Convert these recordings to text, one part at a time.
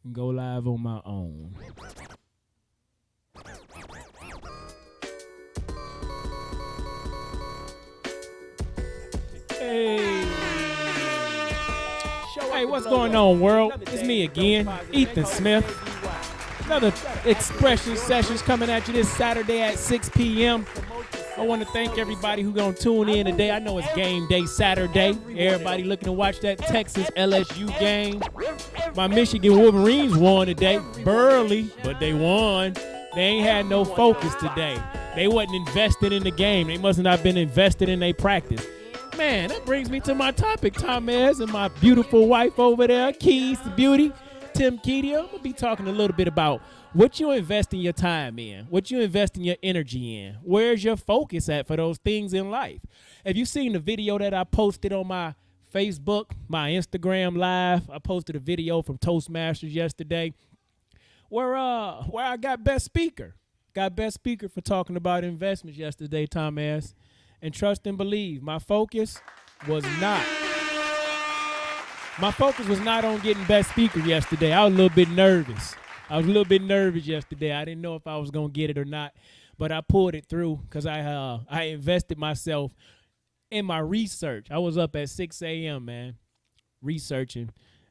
and go live on my own. Hey, what's going on, world? It's me again, Ethan Smith. Another expression sessions coming at you this Saturday at 6 p.m. I want to thank everybody who gonna tune in today. I know it's game day Saturday. Everybody looking to watch that Texas LSU game. My Michigan Wolverines won today. Barely, but they won. They ain't had no focus today. They wasn't invested in the game. They must not been invested in their practice. Man, that brings me to my topic, Thomas, and my beautiful wife over there, Keys the Beauty, Tim Kedia. I'm going to be talking a little bit about what you invest in your time in, what you invest in your energy in. Where's your focus at for those things in life? Have you seen the video that I posted on my Facebook, my Instagram Live? I posted a video from Toastmasters yesterday where I got best speaker. Got best speaker for talking about investments yesterday, Thomas. And trust and believe, my focus was not on getting best speaker yesterday. I was a little bit nervous. Yesterday. I didn't know if I was going to get it or not, but I pulled it through because I invested myself in my research. I was up at 6 a.m., man, researching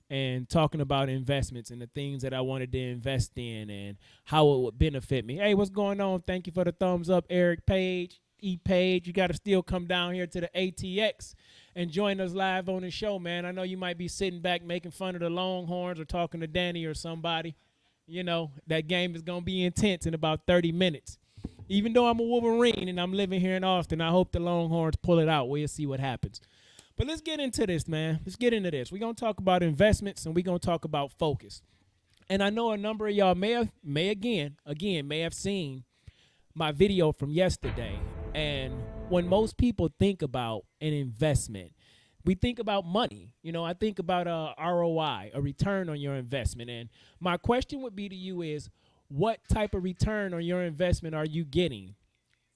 and talking about investments and the things that I wanted to invest in and how it would benefit me. Hey, what's going on? Thank you for the thumbs up, Eric Page. E-Page, you got to still come down here to the ATX and join us live on the show, man. I know you might be sitting back making fun of the Longhorns or talking to Danny or somebody. You know, that game is going to be intense in about 30 minutes. Even though I'm a Wolverine and I'm living here in Austin, I hope the Longhorns pull it out. We'll see what happens. But let's get into this, man. Let's get into this. We're going to talk about investments and we're going to talk about focus. And I know a number of y'all may have seen my video from yesterday. And when most people think about an investment, we think about money. You know, I think about a ROI, a return on your investment. And my question would be to you is, what type of return on your investment are you getting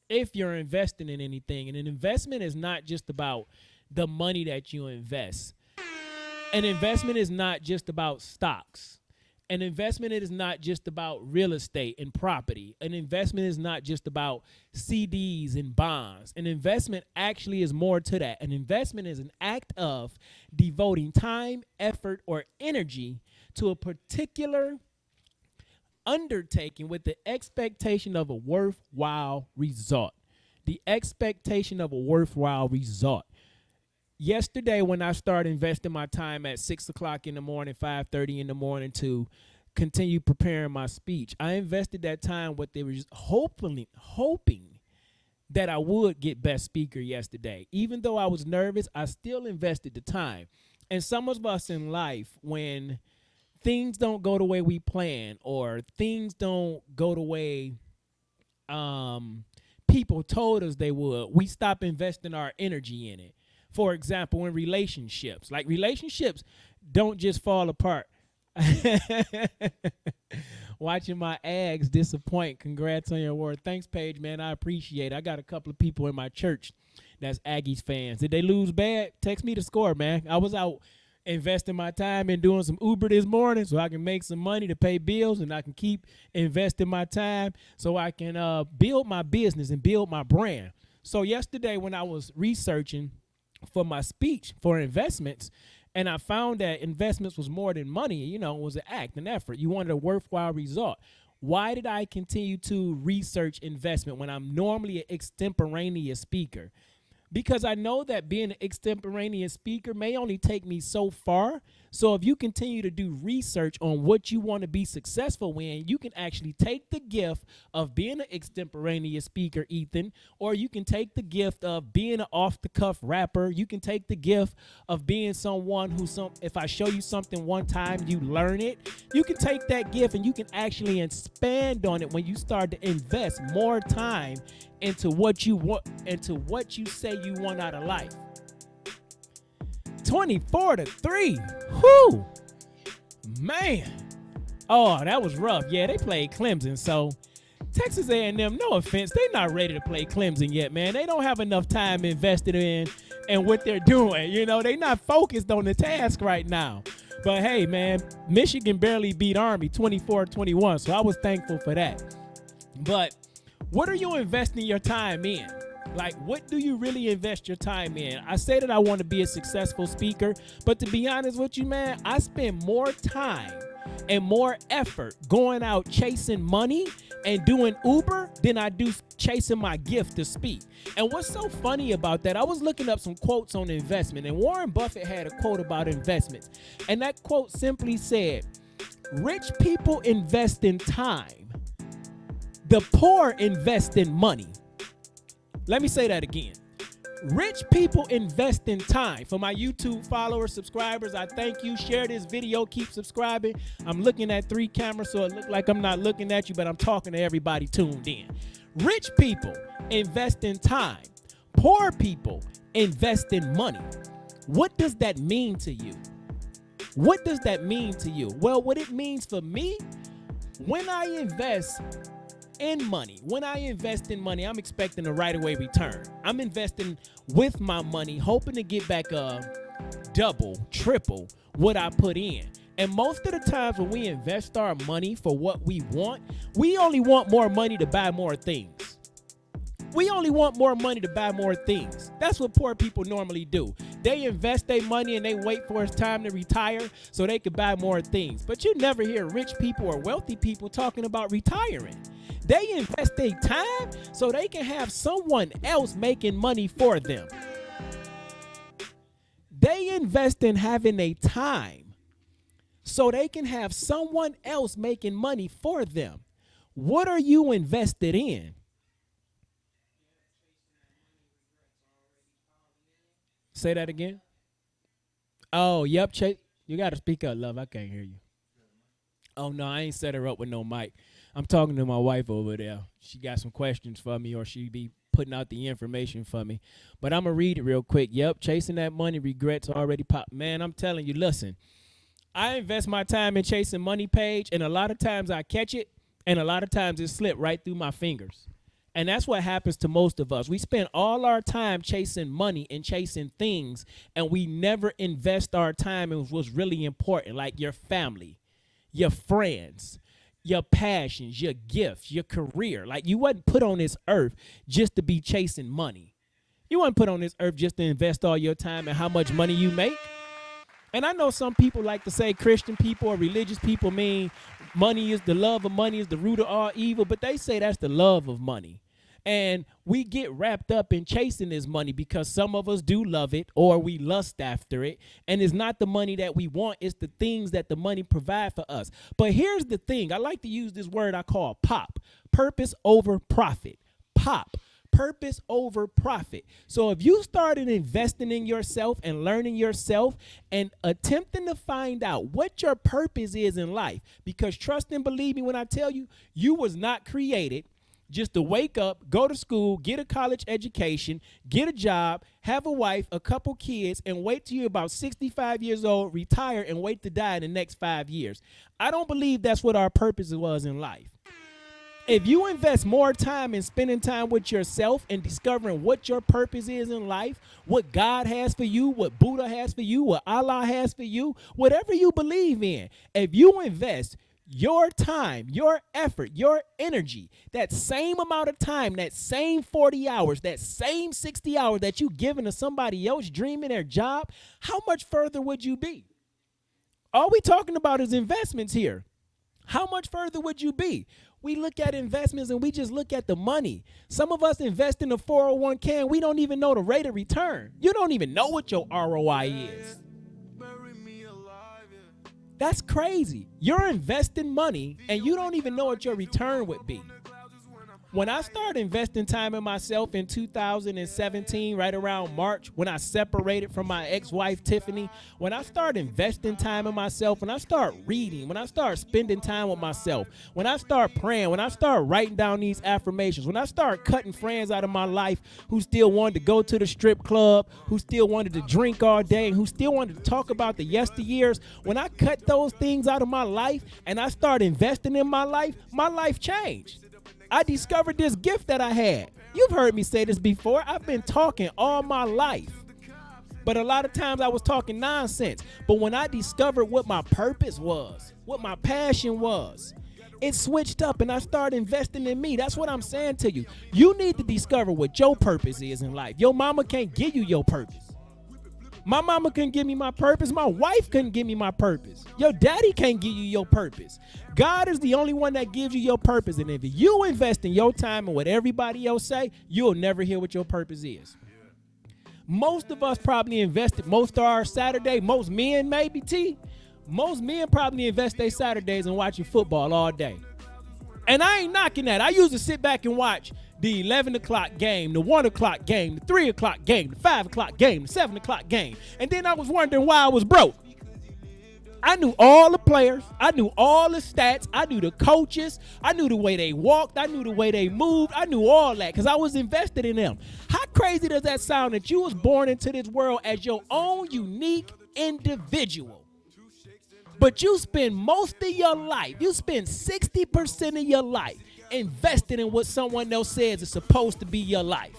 if you're investing in anything? And an investment is not just about the money that you invest. An investment is not just about stocks. An investment is not just about real estate and property. An investment is not just about CDs and bonds. An investment actually is more to that. An investment is an act of devoting time, effort, or energy to a particular undertaking with the expectation of a worthwhile result. The expectation of a worthwhile result. Yesterday, when I started investing my time at 6 o'clock in the morning, 5:30 in the morning to continue preparing my speech, I invested that time what they were just hoping that I would get best speaker yesterday. Even though I was nervous, I still invested the time. And some of us in life, when things don't go the way we plan or things don't go the way people told us they would, we stop investing our energy in it. For example, in relationships, like relationships don't just fall apart. Watching my Ags disappoint. Congrats on your award. Thanks, Paige, man. I appreciate it. I got a couple of people in my church that's Aggies fans. Did they lose bad? Text me the score, man. I was out investing my time in doing some Uber this morning so I can make some money to pay bills, and I can keep investing my time so I can build my business and build my brand. So yesterday when I was researching for my speech for investments, and I found that investments was more than money. You know, it was an act, an effort. You wanted a worthwhile result. Why did I continue to research investment when I'm normally an extemporaneous speaker? Because I know that being an extemporaneous speaker may only take me so far. So if you continue to do research on what you want to be successful in, you can actually take the gift of being an extemporaneous speaker, Ethan, or you can take the gift of being an off-the-cuff rapper. You can take the gift of being someone who, if I show you something one time, you learn it. You can take that gift and you can actually expand on it when you start to invest more time into what you want, into what you say you want out of life. 24-3. Whoo, man. Oh, that was rough. Yeah, they played Clemson. So Texas A&M, no offense, they're not ready to play Clemson yet, man. They don't have enough time invested in and what they're doing. You know, they're not focused on the task right now. But hey, man, Michigan barely beat Army 24-21, so I was thankful for that. But what are you investing your time in? Like, what do you really invest your time in? I say that I want to be a successful speaker, but to be honest with you, man, I spend more time and more effort going out chasing money and doing Uber than I do chasing my gift to speak. And what's so funny about that, I was looking up some quotes on investment, and Warren Buffett had a quote about investments. And that quote simply said, rich people invest in time. The poor invest in money. Let me say that again. Rich people invest in time. For my YouTube followers, subscribers, I thank you. Share this video. Keep subscribing. I'm looking at 3 cameras, so it looks like I'm not looking at you, but I'm talking to everybody tuned in. Rich people invest in time. Poor people invest in money. What does that mean to you? What does that mean to you? Well, what it means for me, when I invest in money, I'm expecting a right away return. I'm investing with my money, hoping to get back double, triple what I put in. And most of the times when we invest our money for what we want, we only want more money to buy more things. We only want more money to buy more things. That's what poor people normally do. They invest their money and they wait for it's time to retire so they can buy more things. But you never hear rich people or wealthy people talking about retiring. They invest their time so they can have someone else making money for them. They invest in having a time so they can have someone else making money for them. What are you invested in? Say that again. Oh, yep, Chase. You got to speak up, love. I can't hear you. Oh, no, I ain't set her up with no mic. I'm talking to my wife over there. She got some questions for me, or she be putting out the information for me. But I'm going to read it real quick. Yep, chasing that money, regrets already pop. Man, I'm telling you, listen, I invest my time in chasing money page, and a lot of times I catch it, and a lot of times it slipped right through my fingers. And that's what happens to most of us. We spend all our time chasing money and chasing things, and we never invest our time in what's really important, like your family, your friends, your passions, your gifts, your career. Like, you wasn't put on this earth just to be chasing money. You weren't put on this earth just to invest all your time in how much money you make. And I know some people like to say Christian people or religious people mean money is the love of money is the root of all evil, but they say that's the love of money. And we get wrapped up in chasing this money because some of us do love it or we lust after it. And it's not the money that we want. It's the things that the money provide for us. But here's the thing. I like to use this word I call POP, purpose over profit. POP, purpose over profit. So if you started investing in yourself and learning yourself and attempting to find out what your purpose is in life, because trust and believe me when I tell you, you was not created just to wake up, go to school, get a college education, get a job, have a wife, a couple kids, and wait till you're about 65 years old, retire, and wait to die in the next 5 years. I don't believe that's what our purpose was in life. If you invest more time in spending time with yourself and discovering what your purpose is in life, what God has for you, what Buddha has for you, what Allah has for you, whatever you believe in, if you invest your time, your effort, your energy, that same amount of time, that same 40 hours, that same 60 hours that you giving to somebody else dreaming their job, how much further would you be? All we talking about is investments here. How much further would you be? We look at investments and we just look at the money. Some of us invest in a 401k and we don't even know the rate of return. You don't even know what your ROI is. That's crazy. You're investing money and you don't even know what your return would be. When I started investing time in myself in 2017, right around March, when I separated from my ex-wife, Tiffany, when I started investing time in myself, when I started reading, when I started spending time with myself, when I started praying, when I started writing down these affirmations, when I started cutting friends out of my life who still wanted to go to the strip club, who still wanted to drink all day, and who still wanted to talk about the yesteryears, when I cut those things out of my life and I started investing in my life changed. I discovered this gift that I had. You've heard me say this before. I've been talking all my life. But a lot of times I was talking nonsense. But when I discovered what my purpose was, what my passion was, it switched up and I started investing in me. That's what I'm saying to you. You need to discover what your purpose is in life. Your mama can't give you your purpose. My mama couldn't give me my purpose. My wife couldn't give me my purpose. Your daddy can't give you your purpose. God is the only one that gives you your purpose. And if you invest in your time and what everybody else say, you'll never hear what your purpose is. Most of us probably invested most of our Saturday, most men maybe, most men probably invest their Saturdays in watching football all day. And I ain't knocking that. I used to sit back and watch the 11 o'clock game, the 1 o'clock game, the 3 o'clock game, the 5 o'clock game, the 7 o'clock game. And then I was wondering why I was broke. I knew all the players. I knew all the stats. I knew the coaches. I knew the way they walked. I knew the way they moved. I knew all that because I was invested in them. How crazy does that sound that you was born into this world as your own unique individual? But you spend most of your life, you spend 60% of your life invested in what someone else says is supposed to be your life.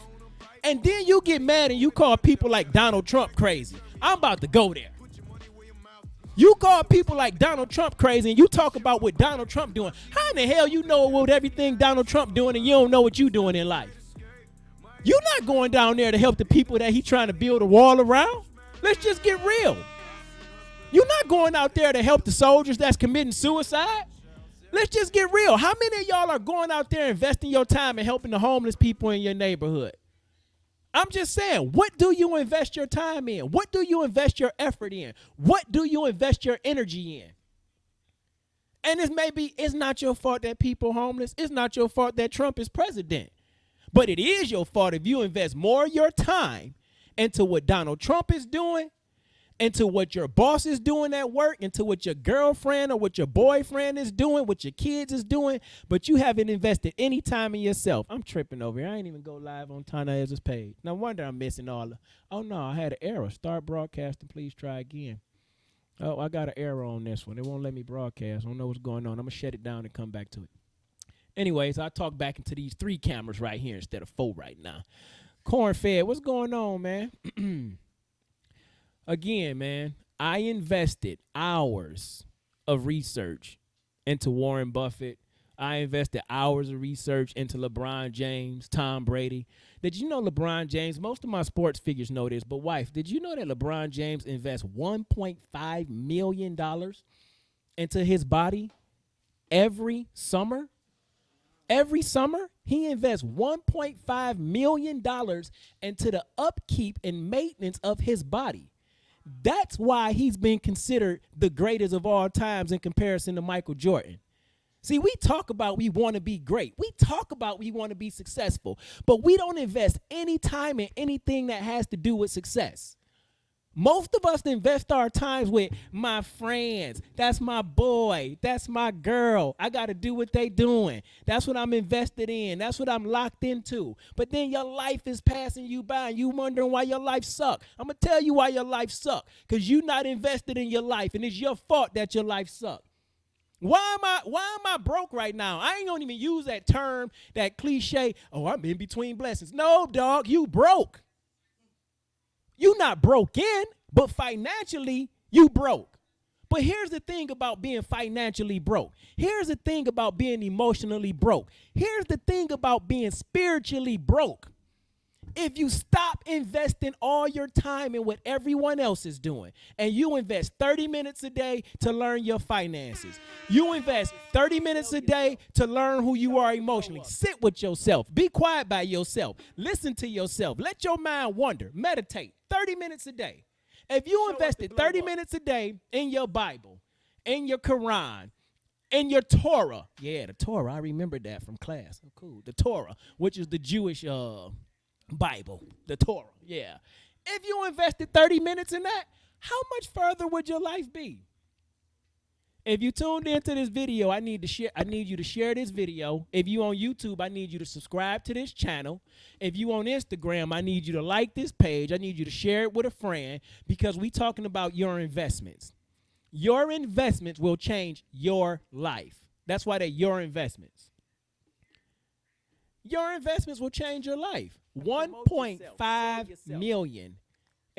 And then you get mad and you call people like Donald Trump crazy. I'm about to go there. You call people like Donald Trump crazy and you talk about what Donald Trump doing. How in the hell you know what everything Donald Trump doing and you don't know what you doing in life? You're not going down there to help the people that he trying to build a wall around. Let's just get real. You're not going out there to help the soldiers that's committing suicide. Let's just get real. How many of y'all are going out there investing your time and helping the homeless people in your neighborhood? I'm just saying, what do you invest your time in? What do you invest your effort in? What do you invest your energy in? And it's not your fault that people are homeless. It's not your fault that Trump is president. But it is your fault if you invest more of your time into what Donald Trump is doing, into what your boss is doing at work, into what your girlfriend or what your boyfriend is doing, what your kids is doing, but you haven't invested any time in yourself. I'm tripping over here. I ain't even go live on Tana Ezra's page. No wonder I'm missing all the, oh no, I had an error. Start broadcasting, please try again. Oh, I got an error on this one. It won't let me broadcast. I don't know what's going on. I'm going to shut it down and come back to it. Anyways, I talk back into these 3 cameras right here instead of 4 right now. Cornfed, what's going on, man? Again, man, I invested hours of research into Warren Buffett. I invested hours of research into LeBron James, Tom Brady. Did you know LeBron James, most of my sports figures know this, but wife, did you know that LeBron James invests $1.5 million into his body every summer? Every summer, he invests $1.5 million into the upkeep and maintenance of his body. That's why he's been considered the greatest of all times in comparison to Michael Jordan. See, we talk about we want to be great. We talk about we want to be successful, but we don't invest any time in anything that has to do with success. Most of us invest our times with my friends. That's my boy. That's my girl. I got to do what they doing. That's what I'm invested in. That's what I'm locked into. But then your life is passing you by and you wondering why your life suck. I'm going to tell you why your life suck. Because you're not invested in your life and it's your fault that your life suck. Why am I broke right now? I ain't going to even use that term, that cliche, oh, I'm in between blessings. No, dog, you broke. You not broken, but financially you broke. But here's the thing about being financially broke. Here's the thing about being emotionally broke. Here's the thing about being spiritually broke. If you stop investing all your time in what everyone else is doing, and you invest 30 minutes a day to learn your finances, you invest 30 minutes a day to learn who you are emotionally, sit with yourself, be quiet by yourself, listen to yourself, let your mind wander, meditate 30 minutes a day. If you invested 30 minutes a day in your Bible, in your Quran, in your Torah, yeah, the Torah, I remember that from class. Oh, cool. The Torah, which is the Jewish Bible, the Torah, yeah. If you invested 30 minutes in that, how much further would your life be? If you tuned into this video, I need you to share this video. If you on YouTube, I need you to subscribe to this channel. If you on Instagram, I need you to like this page. I need you to share it with a friend because we talking about your investments. Your investments will change your life. That's why they're your investments. Your investments will change your life. 1.5 million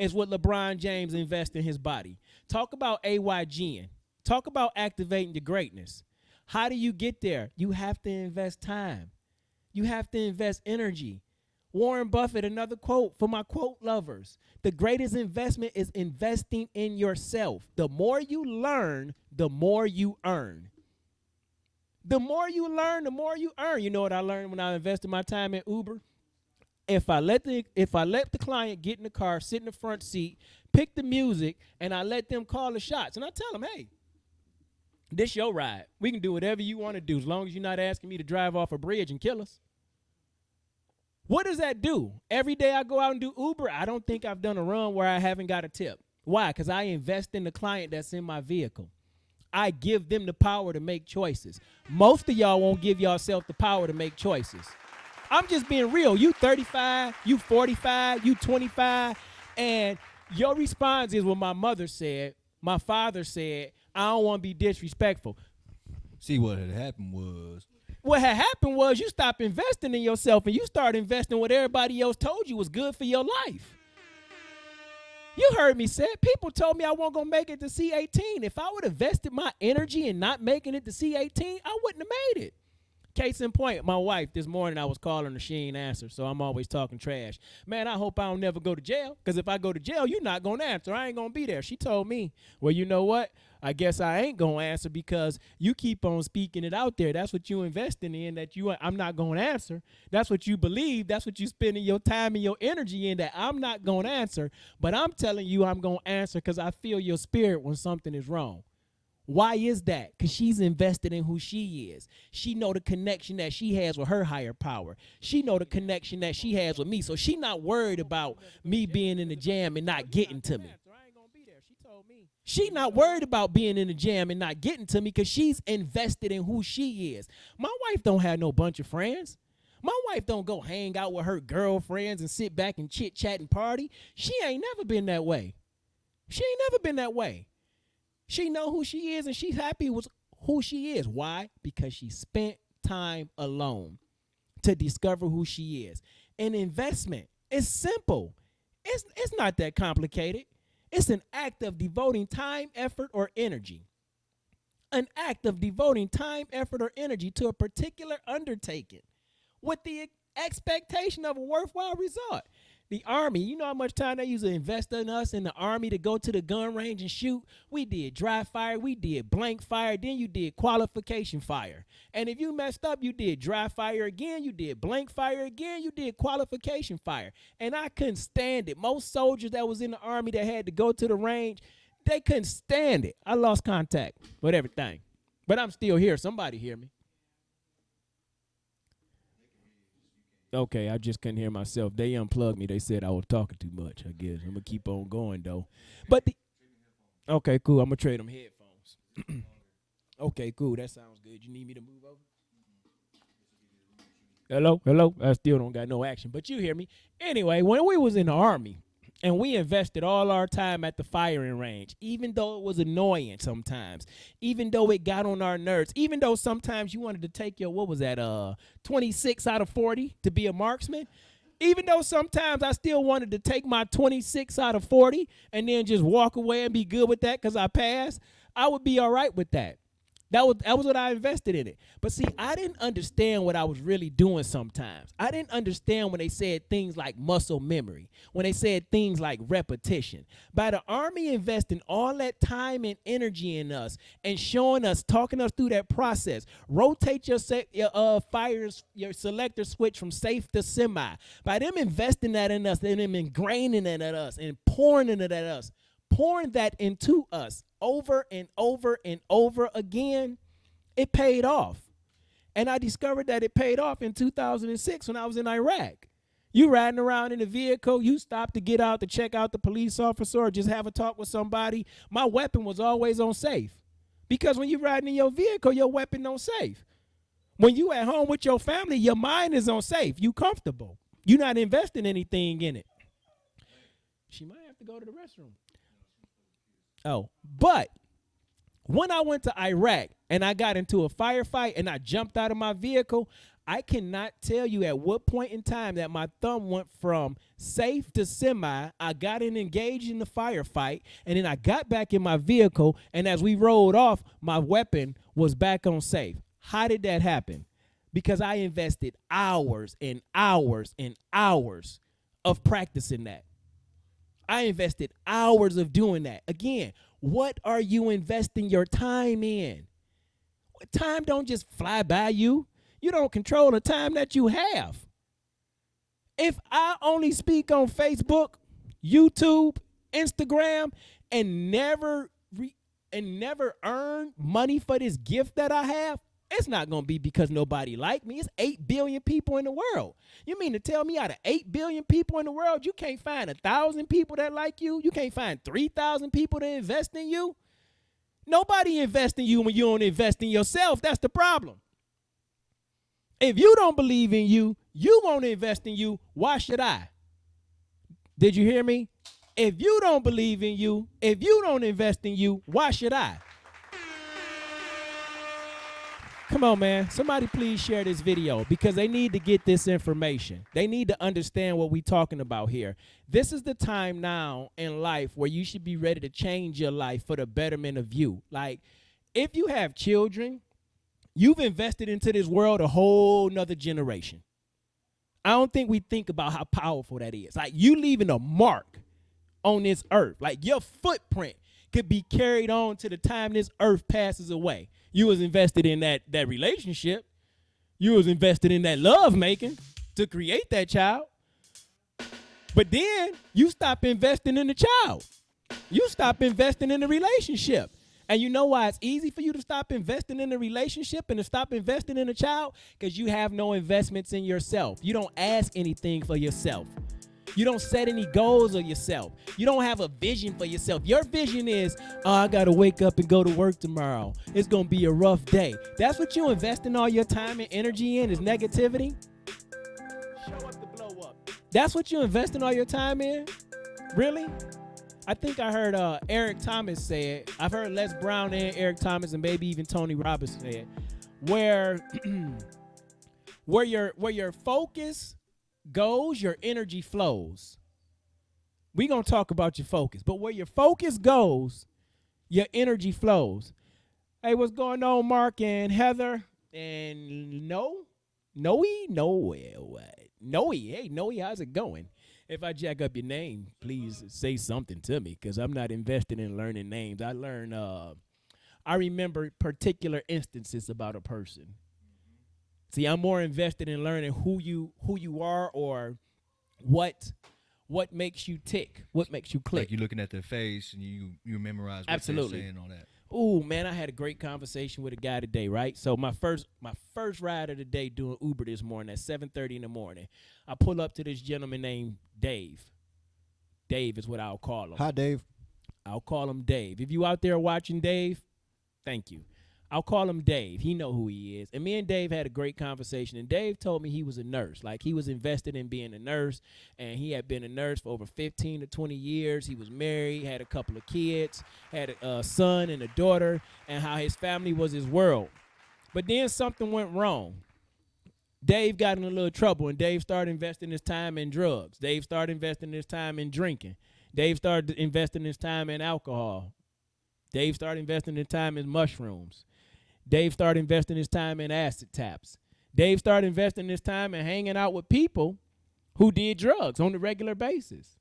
is what LeBron James invests in his body. Talk about AYGN. Talk about activating your greatness. How do you get there? You have to invest time. You have to invest energy. Warren Buffett, another quote for my quote lovers. The greatest investment is investing in yourself. The more you learn, the more you earn. The more you learn, the more you earn. You know what I learned when I invested my time in Uber? If I let the client get in the car, sit in the front seat, pick the music, and I let them call the shots, and I tell them, hey, this your ride. We can do whatever you want to do as long as you're not asking me to drive off a bridge and kill us. What does that do? Every day I go out and do Uber, I don't think I've done a run where I haven't got a tip. Why? Because I invest in the client that's in my vehicle. I give them the power to make choices. Most of y'all won't give yourself the power to make choices. I'm just being real. You 35, you 45, you 25, and your response is what my mother said, my father said, I don't want to be disrespectful. See, what had happened was you stopped investing in yourself and you started investing what everybody else told you was good for your life. You heard me say it. People told me I wasn't going to make it to C18. If I would have invested my energy in not making it to C18, I wouldn't have made it. Case in point, my wife, this morning I was calling her, she ain't answer, so I'm always talking trash. Man, I hope I don't never go to jail, because if I go to jail, you're not going to answer. I ain't going to be there. She told me, well, you know what? I guess I ain't going to answer because you keep on speaking it out there. That's what you investing in, I'm not going to answer. That's what you believe. That's what you spending your time and your energy in, that I'm not going to answer. But I'm telling you I'm going to answer because I feel your spirit when something is wrong. Why is that? Because she's invested in who she is. She know the connection that she has with her higher power. She know the connection that she has with me. So she not worried about me being in the jam and not getting to me. She not worried about being in the jam and not getting to me because she's invested in who she is. My wife don't have no bunch of friends. My wife don't go hang out with her girlfriends and sit back and chit-chat and party. She ain't never been that way. She ain't never been that way. She know who she is, and she's happy with who she is. Why? Because she spent time alone to discover who she is. An investment is simple. It's not that complicated. It's an act of devoting time, effort, or energy. An act of devoting time, effort, or energy to a particular undertaking with the expectation of a worthwhile result. The Army, you know how much time they used to invest in us in the Army to go to the gun range and shoot? We did dry fire, we did blank fire, then you did qualification fire. And if you messed up, you did dry fire again, you did blank fire again, you did qualification fire. And I couldn't stand it. Most soldiers that was in the Army that had to go to the range, they couldn't stand it. I lost contact with everything. But I'm still here. Somebody hear me. Okay, I just couldn't hear myself. They unplugged me. They said I was talking too much, I guess. I'm going to keep on going, though. But okay, cool. I'm going to trade them headphones. Okay, cool. That sounds good. You need me to move over? Hello? I still don't got no action, but you hear me. Anyway, when we was in the Army, and we invested all our time at the firing range, even though it was annoying sometimes, even though it got on our nerves, even though sometimes you wanted to take your, 26 out of 40 to be a marksman, even though sometimes I still wanted to take my 26 out of 40 and then just walk away and be good with that because I passed, I would be all right with that. That was what I invested in it. But see, I didn't understand what I was really doing sometimes. I didn't understand when they said things like muscle memory, when they said things like repetition. By the Army investing all that time and energy in us and showing us, talking us through that process, rotate your selector switch from safe to semi. By them investing that in us, and them ingraining it at us and pouring it at us, pouring that into us over and over and over again, it paid off. And I discovered that it paid off in 2006 when I was in Iraq. You riding around in a vehicle, you stop to get out to check out the police officer or just have a talk with somebody. My weapon was always on safe. Because when you're riding in your vehicle, your weapon on safe. When you at home with your family, your mind is on safe. You comfortable. You're not investing anything in it. She might have to go to the restroom. Oh, but when I went to Iraq and I got into a firefight and I jumped out of my vehicle, I cannot tell you at what point in time that my thumb went from safe to semi. I got engaged in the firefight, and then I got back in my vehicle, and as we rolled off, my weapon was back on safe. How did that happen? Because I invested hours and hours and hours of practicing that. I invested hours of doing that. Again, what are you investing your time in? Time don't just fly by you. You don't control the time that you have. If I only speak on Facebook, YouTube, Instagram, and never earn money for this gift that I have, it's not going to be because nobody like me. It's 8 billion people in the world. You mean to tell me out of 8 billion people in the world, you can't find 1,000 people that like you? You can't find 3,000 people to invest in you? Nobody invests in you when you don't invest in yourself. That's the problem. If you don't believe in you, you won't invest in you. Why should I? Did you hear me? If you don't believe in you, if you don't invest in you, why should I? Come on, man. Somebody please share this video because they need to get this information. They need to understand what we're talking about here. This is the time now in life where you should be ready to change your life for the betterment of you. Like, if you have children, you've invested into this world a whole nother generation. I don't think we think about how powerful that is. Like, you leaving a mark on this earth. Like, your footprint could be carried on to the time this earth passes away. You was invested in that relationship. You was invested in that love making to create that child. But then you stop investing in the child. You stop investing in the relationship. And you know why it's easy for you to stop investing in a relationship and to stop investing in a child? Because you have no investments in yourself. You don't ask anything for yourself. You don't set any goals of yourself. You don't have a vision for yourself. Your vision is, oh, I got to wake up and go to work tomorrow. It's going to be a rough day. That's what you investing all your time and energy in is negativity? Show up to blow up. That's what you investing all your time in? Really? I think I heard Eric Thomas say it. I've heard Les Brown and Eric Thomas and maybe even Tony Robbins say it. Where your focus goes, your energy flows. We're going to talk about your focus. But where your focus goes, your energy flows. Hey, what's going on, Mark and Heather? And Noe, hey, Noe, how's it going? If I jack up your name, please say something to me because I'm not invested in learning names. I remember particular instances about a person. See, I'm more invested in learning who you are or what makes you tick, what makes you click. Like you're looking at their face and you memorize what Absolutely. they're saying, all that. Oh man, I had a great conversation with a guy today, right? So my first ride of the day doing Uber this morning at 7:30 in the morning. I pull up to this gentleman named Dave. Dave is what I'll call him. Hi, Dave. I'll call him Dave. If you out there watching Dave, thank you. I'll call him Dave. He know who he is. And me and Dave had a great conversation. And Dave told me he was a nurse. Like, he was invested in being a nurse. And he had been a nurse for over 15 to 20 years. He was married, had a couple of kids, had a son and a daughter, and how his family was his world. But then something went wrong. Dave got in a little trouble, and Dave started investing his time in drugs. Dave started investing his time in drinking. Dave started investing his time in alcohol. Dave started investing his time in mushrooms. Dave started investing his time in acid taps. Dave started investing his time in hanging out with people who did drugs on a regular basis.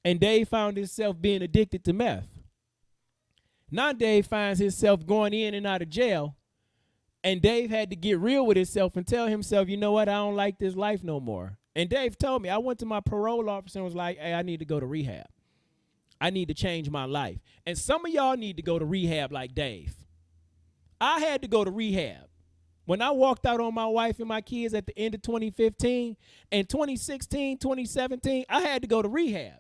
And Dave found himself being addicted to meth. Now Dave finds himself going in and out of jail. And Dave had to get real with himself and tell himself, you know what, I don't like this life no more. And Dave told me, I went to my parole officer and was like, hey, I need to go to rehab. I need to change my life. And some of y'all need to go to rehab like Dave. I had to go to rehab. When I walked out on my wife and my kids at the end of 2015, and 2016, 2017, I had to go to rehab.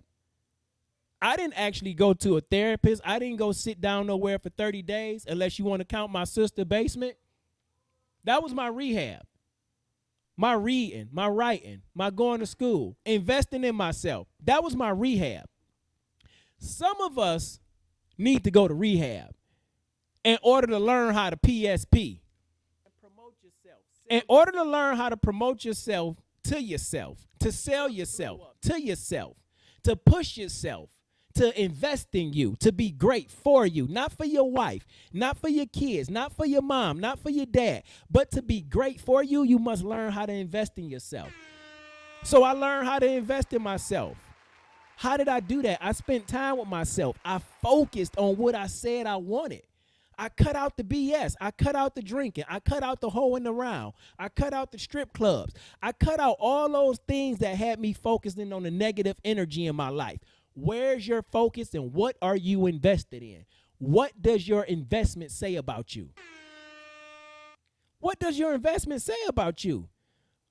I didn't actually go to a therapist. I didn't go sit down nowhere for 30 days, unless you want to count my sister's basement. That was my rehab. My reading, my writing, my going to school, investing in myself. That was my rehab. Some of us need to go to rehab in order to learn how to PSP. And promote yourself. In order to learn how to promote yourself, to sell yourself to yourself, to push yourself, to invest in you, to be great for you, not for your wife, not for your kids, not for your mom, not for your dad, but to be great for you, you must learn how to invest in yourself. So I learned how to invest in myself. How did I do that? I spent time with myself. I focused on what I said I wanted. I cut out the BS. I cut out the drinking. I cut out the hoeing around. I cut out the strip clubs. I cut out all those things that had me focusing on the negative energy in my life. Where's your focus and what are you invested in? What does your investment say about you? What does your investment say about you?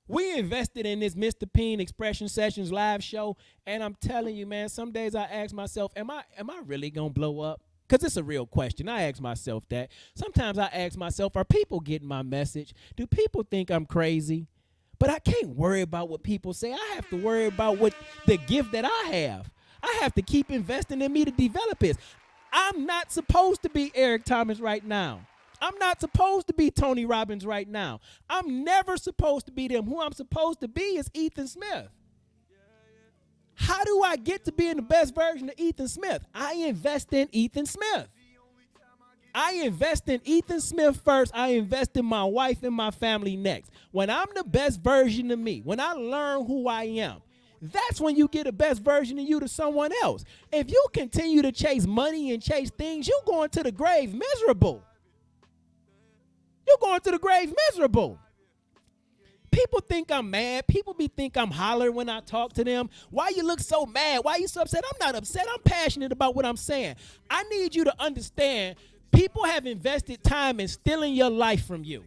We invested in this Mr. P.I.E.N Expression Sessions live show, and I'm telling you, man, some days I ask myself, am I really going to blow up? Because it's a real question. I ask myself that. Sometimes I ask myself, are people getting my message? Do people think I'm crazy? But I can't worry about what people say. I have to worry about what the gift that I have. I have to keep investing in me to develop it. I'm not supposed to be Eric Thomas right now. I'm not supposed to be Tony Robbins right now. I'm never supposed to be them. Who I'm supposed to be is Ethan Smith. How do I get to being the best version of Ethan Smith? I invest in Ethan Smith. I invest in Ethan Smith first. I invest in my wife and my family next. When I'm the best version of me, when I learn who I am, that's when you get the best version of you to someone else. If you continue to chase money and chase things, you're going to the grave miserable. You're going to the grave miserable. People think I'm mad. People think I'm hollering when I talk to them. Why you look so mad? Why you so upset? I'm not upset. I'm passionate about what I'm saying. I need you to understand people have invested time in stealing your life from you.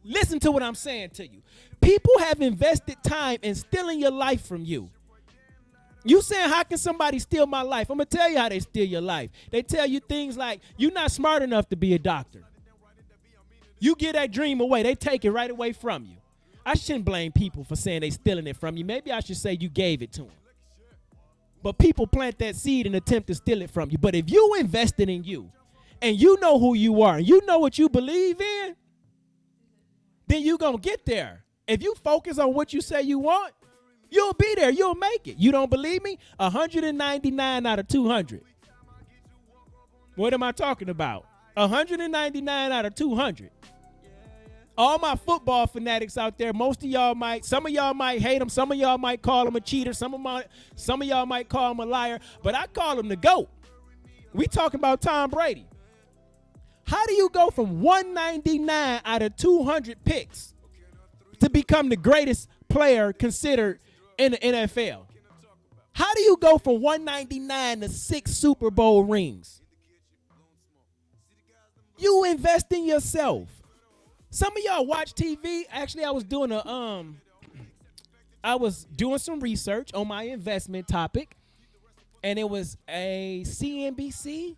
Listen to what I'm saying to you. People have invested time in stealing your life from you. You saying, how can somebody steal my life? I'm going to tell you how they steal your life. They tell you things like, you're not smart enough to be a doctor. You give that dream away, they take it right away from you. I shouldn't blame people for saying they stealing it from you. Maybe I should say you gave it to them. But people plant that seed and attempt to steal it from you. But if you invested in you, and you know who you are, and you know what you believe in, then you're going to get there. If you focus on what you say you want, you'll be there. You'll make it. You don't believe me? 199 out of 200. What am I talking about? 199 out of 200. All my football fanatics out there, some of y'all might hate him, some of y'all might call him a cheater, some of y'all might call him a liar, but I call him the GOAT. We talking about Tom Brady. How do you go from 199 out of 200 picks to become the greatest player considered in the NFL? How do you go from 199 to 6 Super Bowl rings? You invest in yourself. Some of y'all watch TV. Actually, I was doing some research on my investment topic, and it was a CNBC,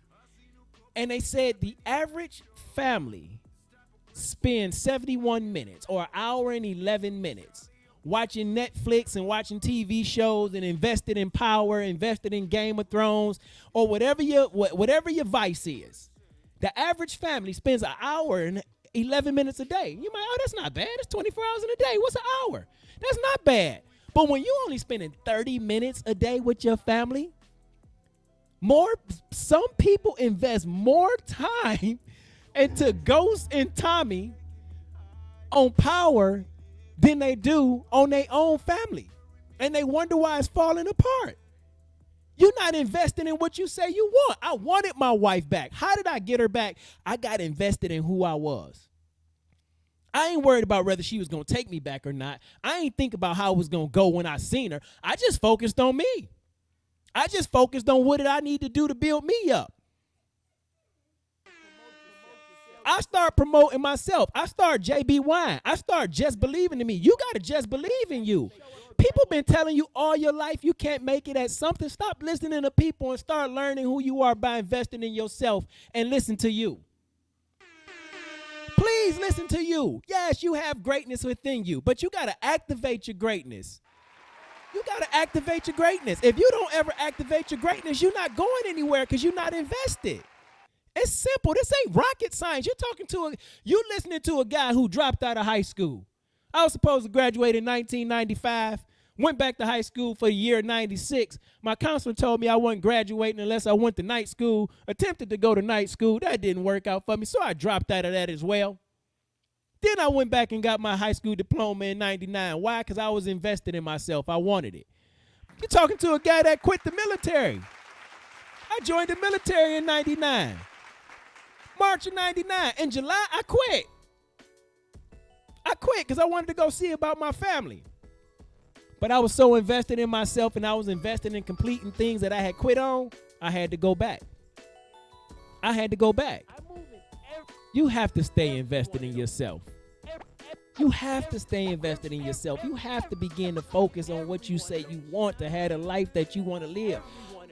and they said the average family spends 71 minutes or an hour and 11 minutes watching Netflix and watching TV shows and invested in Power, invested in Game of Thrones, or whatever your vice is. The average family spends an hour and 11 minutes a day. You might, that's not bad. It's 24 hours in a day. What's an hour? That's not bad. But when you only spending 30 minutes a day with your family, some people invest more time into Ghost and Tommy on Power than they do on their own family. And they wonder why it's falling apart. You're not investing in what you say you want. I wanted my wife back. How did I get her back? I got invested in who I was. I ain't worried about whether she was going to take me back or not. I ain't think about how it was going to go when I seen her. I just focused on me. I just focused on what did I need to do to build me up. I start promoting myself. I start JB Wine. I start just believing in me. You got to just believe in you. People been telling you all your life you can't make it at something. Stop listening to people and start learning who you are by investing in yourself and listen to you. Please listen to you. Yes, you have greatness within you, but you got to activate your greatness. You got to activate your greatness. If you don't ever activate your greatness, you're not going anywhere because you're not invested. It's simple. This ain't rocket science. You listening to a guy who dropped out of high school. I was supposed to graduate in 1995. Went back to high school for the year 96. My counselor told me I wasn't graduating unless I went to night school. Attempted to go to night school. That didn't work out for me, so I dropped out of that as well. Then I went back and got my high school diploma in 99. Why? Because I was invested in myself. I wanted it. You're talking to a guy that quit the military. I joined the military in 99. March of 99. In July, I quit. I quit because I wanted to go see about my family. But I was so invested in myself and I was invested in completing things that I had quit on, I had to go back. I had to go back. You have to stay invested in yourself. You have to stay invested in yourself. You have to begin to focus on what you say you want to have, the life that you want to live.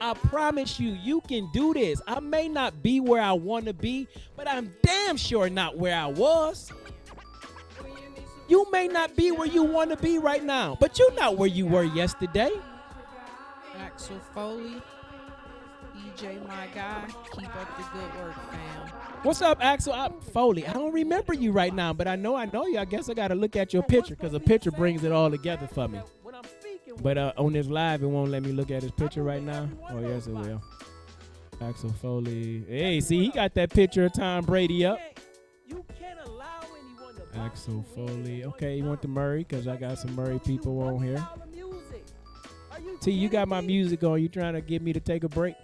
I promise you, you can do this. I may not be where I want to be, but I'm damn sure not where I was. You may not be where you want to be right now, but you're not where you were yesterday. Axel Foley, EJ, my guy, keep up the good work, fam. What's up, Axel? Foley. I don't remember you right now, but I know you. I guess I got to look at your picture because a picture brings it all together for me. But on this live, it won't let me look at his picture right now. Oh, yes, it will. Axel Foley. Hey, see, he got that picture of Tom Brady up. Axel Foley. Okay, you went to Murray because I got some Murray people on here. T, you got my music on. You trying to get me to take a break?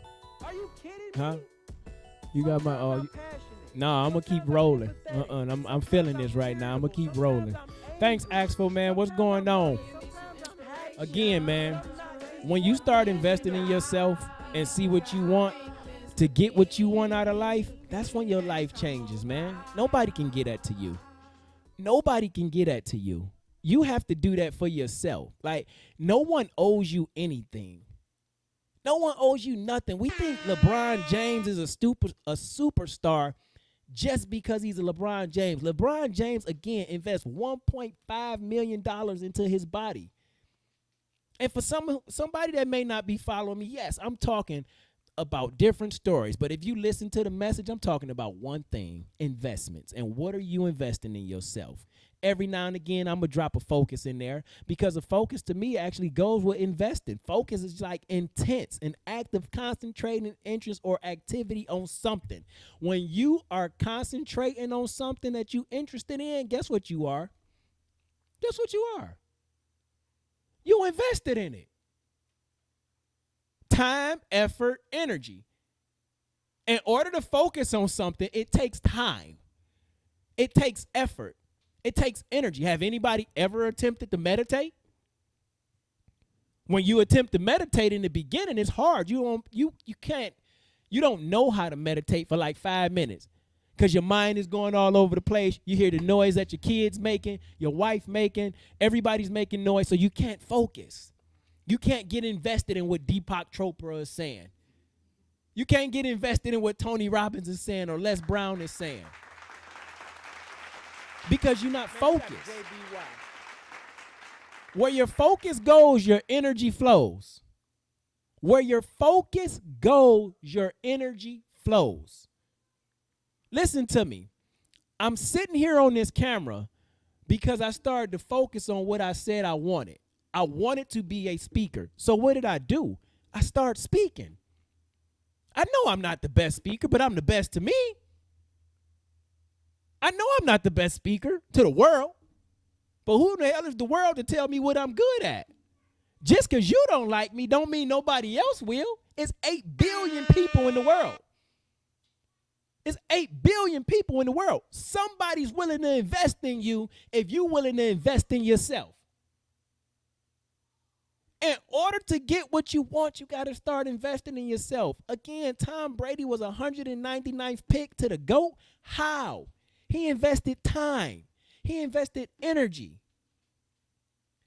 Are you kidding huh? me? You got my no, I'm gonna keep rolling. I'm feeling this right now. I'm gonna keep rolling. Thanks, Axel, man. What's going on? Again, man, when you start investing in yourself and see what you want to get what you want out of life, that's when your life changes, man. Nobody can get that to you. Nobody can get that to you. You have to do that for yourself. Like, no one owes you anything. No one owes you nothing. We think LeBron James is a superstar just because he's a LeBron James. LeBron James, again, invests $1.5 million into his body. And for somebody that may not be following me, yes, I'm talking about different stories. But if you listen to the message, I'm talking about one thing: investments. And what are you investing in yourself? Every now and again, I'm going to drop a focus in there because a focus to me actually goes with investing. Focus is like intense, an act of concentrating interest or activity on something. When you are concentrating on something that you're interested in, guess what you are? Guess what you are? You invested in it. Time, effort, energy. In order to focus on something, it takes time. It takes effort. It takes energy. Have anybody ever attempted to meditate? When you attempt to meditate in the beginning, it's hard. You don't know how to meditate for like 5 minutes because your mind is going all over the place. You hear the noise that your kids making, your wife making, everybody's making noise, so you can't focus. You can't get invested in what Deepak Chopra is saying. You can't get invested in what Tony Robbins is saying or Les Brown is saying. Because you're not focused. Where your focus goes, your energy flows. Where your focus goes, your energy flows. Listen to me. I'm sitting here on this camera because I started to focus on what I said I wanted. I wanted to be a speaker. So what did I do? I started speaking. I know I'm not the best speaker, but I'm the best to me. I know I'm not the best speaker to the world, but who the hell is the world to tell me what I'm good at? Just because you don't like me don't mean nobody else will. It's 8 billion people in the world. It's 8 billion people in the world. Somebody's willing to invest in you if you're willing to invest in yourself. In order to get what you want, you got to start investing in yourself. Again, Tom Brady was 199th pick to the GOAT. How? He invested time. He invested energy.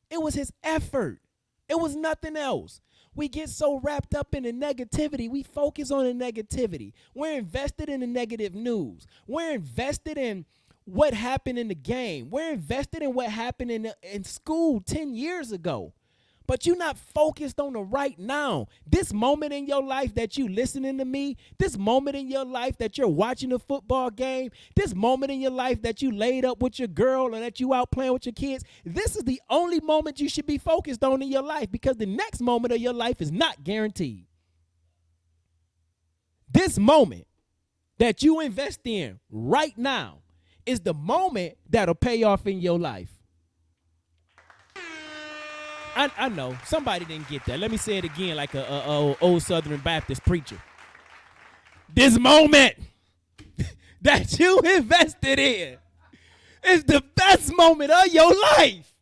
It was his effort. It was nothing else. We get so wrapped up in the negativity. We focus on the negativity. We're invested in the negative news. We're invested in what happened in the game. We're invested in what happened in school 10 years ago. But you're not focused on the right now. This moment in your life that you listening to me, this moment in your life that you're watching a football game, this moment in your life that you laid up with your girl or that you out playing with your kids, this is the only moment you should be focused on in your life, because the next moment of your life is not guaranteed. This moment that you invest in right now is the moment that'll pay off in your life. I know somebody didn't get that. Let me say it again, like a old Southern Baptist preacher. This moment that you invested in is the best moment of your life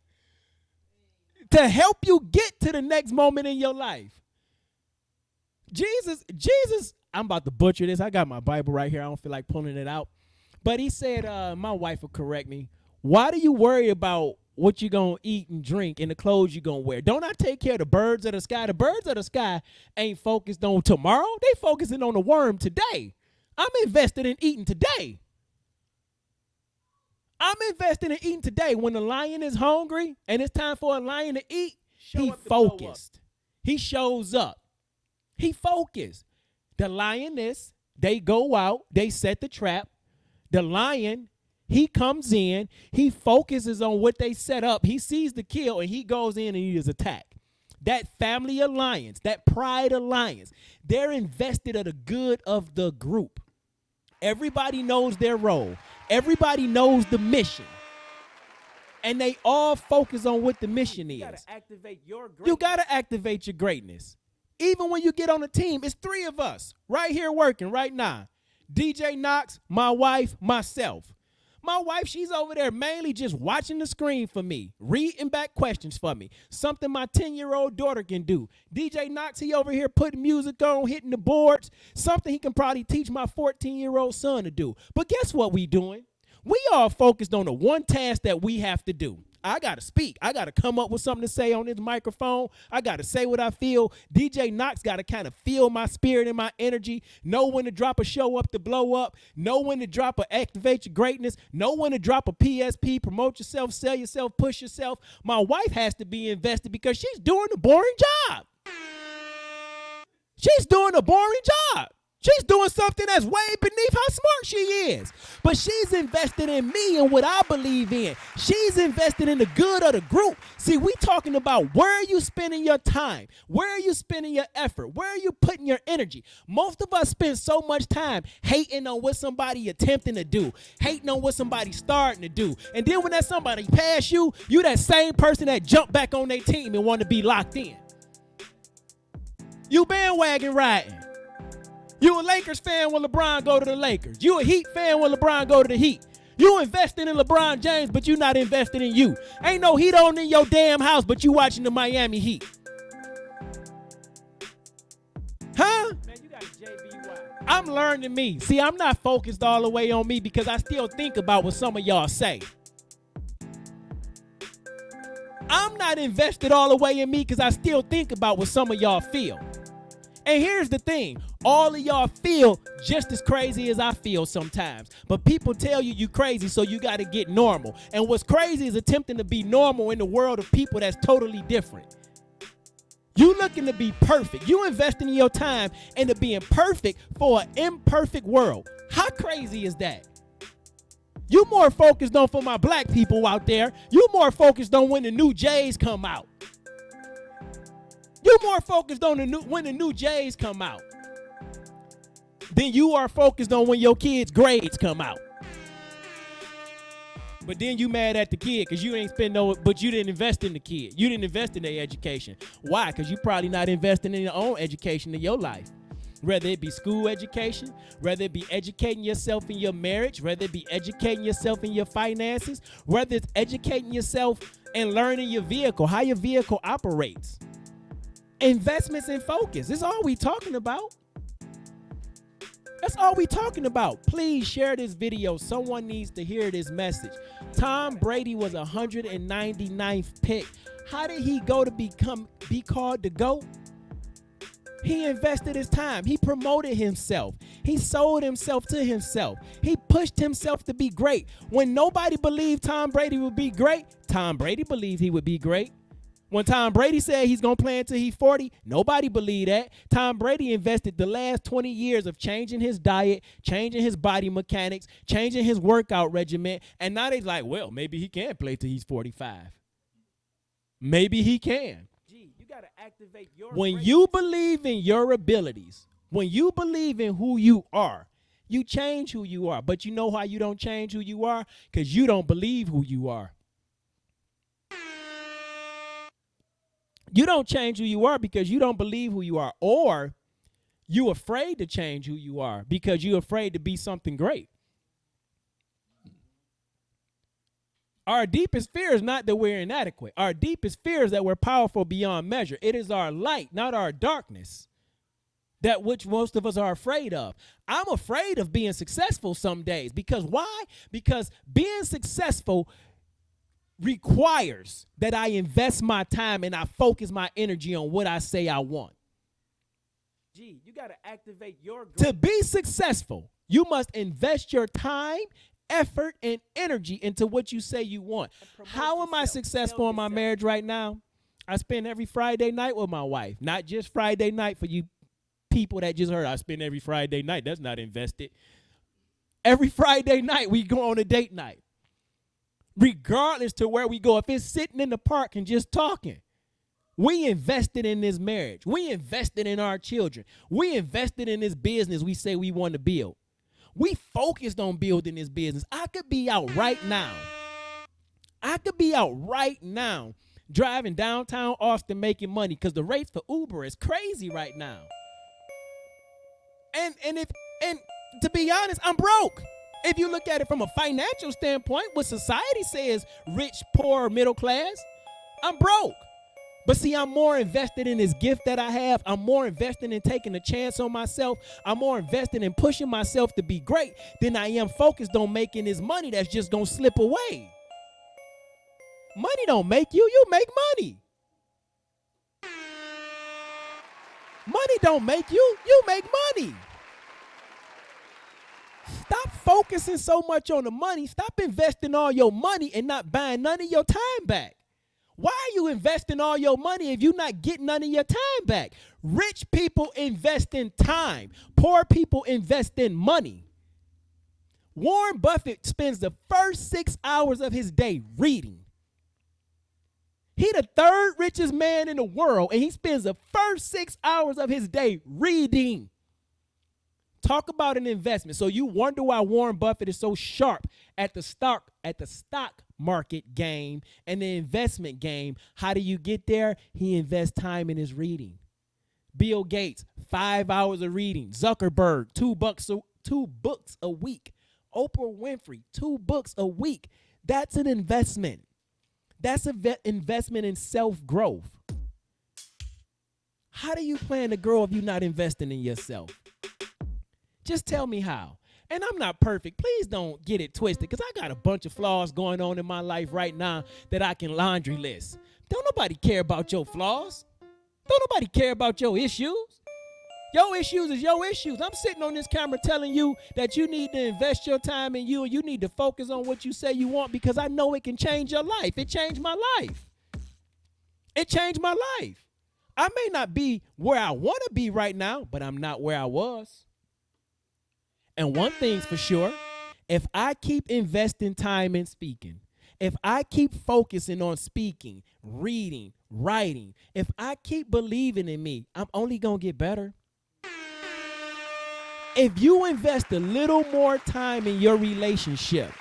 to help you get to the next moment in your life. Jesus, I'm about to butcher this. I got my Bible right here. I don't feel like pulling it out. But he said, my wife will correct me, why do you worry about what you going to eat and drink and the clothes you going to wear? Don't I take care of the birds of the sky? The birds of the sky ain't focused on tomorrow. They focusing on the worm today. I'm invested in eating today. I'm invested in eating today. When the lion is hungry and it's time for a lion to eat, he focused. He shows up. He focused. The lioness, they go out, they set the trap. The lion, he comes in, he focuses on what they set up. He sees the kill, and he goes in and he is attacked. That family alliance, that pride alliance, they're invested in the good of the group. Everybody knows their role. Everybody knows the mission. And they all focus on what the mission is. You got to activate your greatness. You got to activate your greatness. Even when you get on a team, it's 3 of us right here working right now. DJ Knox, my wife, myself. My wife, she's over there mainly just watching the screen for me, reading back questions for me, something my 10-year-old daughter can do. DJ Knox, he over here putting music on, hitting the boards, something he can probably teach my 14-year-old son to do. But guess what we doing? We all focused on the one task that we have to do. I got to speak. I got to come up with something to say on this microphone. I got to say what I feel. DJ Knox got to kind of feel my spirit and my energy, know when to drop a show up to blow up, know when to drop a activate your greatness, know when to drop a PSP, promote yourself, sell yourself, push yourself. My wife has to be invested because she's doing a boring job. She's doing a boring job. She's doing something that's way beneath how smart she is. But she's invested in me and what I believe in. She's invested in the good of the group. See, we talking about where are you spending your time? Where are you spending your effort? Where are you putting your energy? Most of us spend so much time hating on what somebody attempting to do, hating on what somebody's starting to do. And then when that somebody pass you, you that same person that jumped back on their team and want to be locked in. You bandwagon riding. You a Lakers fan when LeBron go to the Lakers. You a Heat fan when LeBron go to the Heat. You investing in LeBron James, but you not investing in you. Ain't no heat on in your damn house, but you watching the Miami Heat. Huh? Man, you got JBY. I'm learning me. See, I'm not focused all the way on me because I still think about what some of y'all say. I'm not invested all the way in me because I still think about what some of y'all feel. And here's the thing. All of y'all feel just as crazy as I feel sometimes. But people tell you crazy, so you got to get normal. And what's crazy is attempting to be normal in the world of people that's totally different. You looking to be perfect. You investing in your time into being perfect for an imperfect world. How crazy is that? You more focused on, for my black people out there, you more focused on when the new J's come out. You more focused on when the new J's come out than you are focused on when your kids' grades come out. But then you mad at the kid because you ain't spend but you didn't invest in the kid. You didn't invest in their education. Why? Because you probably not investing in your own education in your life. Whether it be school education, whether it be educating yourself in your marriage, whether it be educating yourself in your finances, whether it's educating yourself and learning your vehicle, how your vehicle operates. Investments in focus. That's all we talking about. That's all we talking about. Please share this video. Someone needs to hear this message. Tom Brady was 199th pick. How did he go to be called the GOAT? He invested his time. He promoted himself. He sold himself to himself. He pushed himself to be great. When nobody believed Tom Brady would be great, Tom Brady believed he would be great. When Tom Brady said he's going to play until he's 40, nobody believed that. Tom Brady invested the last 20 years of changing his diet, changing his body mechanics, changing his workout regimen, and now they're like, well, maybe he can play till he's 45. Maybe he can. Gee, you got to activate your When you believe in your abilities, when you believe in who you are, you change who you are. But you know why you don't change who you are? Because you don't believe who you are. You don't change who you are because you don't believe who you are, or you're afraid to change who you are because you're afraid to be something great. Our deepest fear is not that we're inadequate. Our deepest fear is that we're powerful beyond measure. It is our light, not our darkness, that which most of us are afraid of. I'm afraid of being successful some days. Because why? Because being successful requires that I invest my time and I focus my energy on what I say I want. Gee, you got to activate your growth. To be successful, you must invest your time, effort, and energy into what you say you want. How am I successful in my marriage right now? I spend every Friday night with my wife. Not just Friday night for you people that just heard I spend every Friday night. That's not invested. Every Friday night we go on a date night. Regardless to where we go, if it's sitting in the park and just talking, we invested in this marriage. We invested in our children. We invested in this business we say we want to build. We focused on building this business. I could be out right now. Driving downtown Austin making money because the rates for Uber is crazy right now. And to be honest, I'm broke. If you look at it from a financial standpoint, what society says rich, poor, middle class, I'm broke. But see, I'm more invested in this gift that I have. I'm more invested in taking a chance on myself. I'm more invested in pushing myself to be great than I am focused on making this money that's just going to slip away. Money don't make you. You make money. Money don't make you. You make money. Stop focusing so much on the money. Stop investing all your money and not buying none of your time back. Why are you investing all your money if you're not getting none of your time back? Rich people invest in time. Poor people invest in money. Warren Buffett spends the first 6 hours of his day reading. He the third richest man in the world, and he spends the first 6 hours of his day reading. Talk about an investment. So you wonder why Warren Buffett is so sharp at the stock market game and the investment game. How do you get there? He invests time in his reading. Bill Gates, 5 hours of reading. Zuckerberg, 2 books a week. Oprah Winfrey, 2 books a week. That's an investment. That's an investment in self-growth. How do you plan to grow if you're not investing in yourself? Just tell me how. And I'm not perfect. Please don't get it twisted because I got a bunch of flaws going on in my life right now that I can laundry list. Don't nobody care about your flaws. Don't nobody care about your issues. Your issues is your issues. I'm sitting on this camera telling you that you need to invest your time in you and you need to focus on what you say you want because I know it can change your life. It changed my life. It changed my life. I may not be where I want to be right now, but I'm not where I was. And one thing's for sure, if I keep investing time in speaking, if I keep focusing on speaking, reading, writing, if I keep believing in me, I'm only going to get better. If you invest a little more time in your relationship,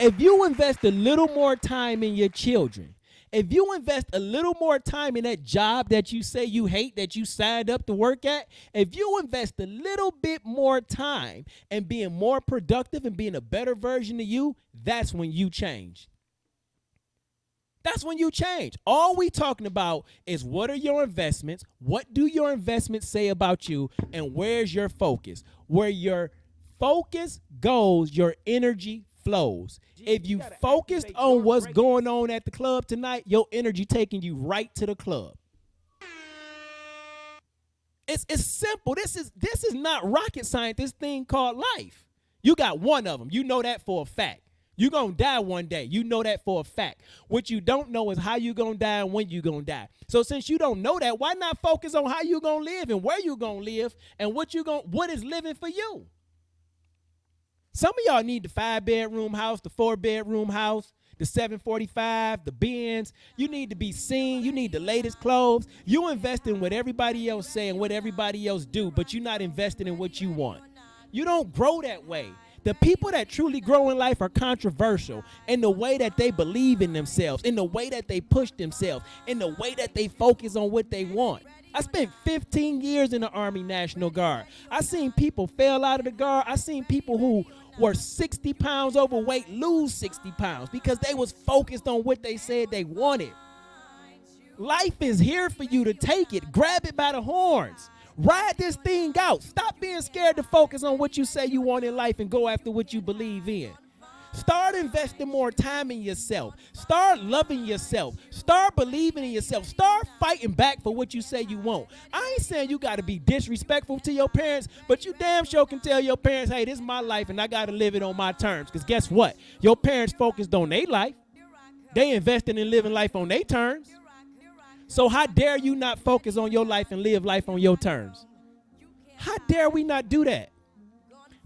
if you invest a little more time in your children, if you invest a little more time in that job that you say you hate, that you signed up to work at, if you invest a little bit more time and being more productive and being a better version of you, that's when you change. That's when you change. All we talking about is what are your investments, what do your investments say about you, and where's your focus? Where your focus goes, your energy flows. If you focused on what's going on at the club tonight, your energy taking you right to the club. It's simple. This is not rocket science. This thing called life. You got one of them. You know that for a fact. You're going to die one day. You know that for a fact. What you don't know is how you're going to die and when you're going to die. So since you don't know that, why not focus on how you're going to live and where you're going to live and what is living for you? Some of y'all need the 5-bedroom house, the 4-bedroom house, the 745, the P.I.E.Ns. You need to be seen. You need the latest clothes. You invest in what everybody else say and what everybody else do, but you're not investing in what you want. You don't grow that way. The people that truly grow in life are controversial in the way that they believe in themselves, in the way that they push themselves, in the way that they focus on what they want. I spent 15 years in the Army National Guard. I seen people fail out of the Guard. I seen people who were 60 pounds overweight lose 60 pounds because they was focused on what they said they wanted. Life is here for you to take it. Grab it by the horns. Ride this thing out. Stop being scared to focus on what you say you want in life and go after what you believe in. Start investing more time in yourself. Start loving yourself. Start believing in yourself. Start fighting back for what you say you want. I ain't saying you got to be disrespectful to your parents, but you damn sure can tell your parents, hey, this is my life and I got to live it on my terms. Because guess what? Your parents focused on their life. They invested in living life on their terms. So how dare you not focus on your life and live life on your terms? How dare we not do that?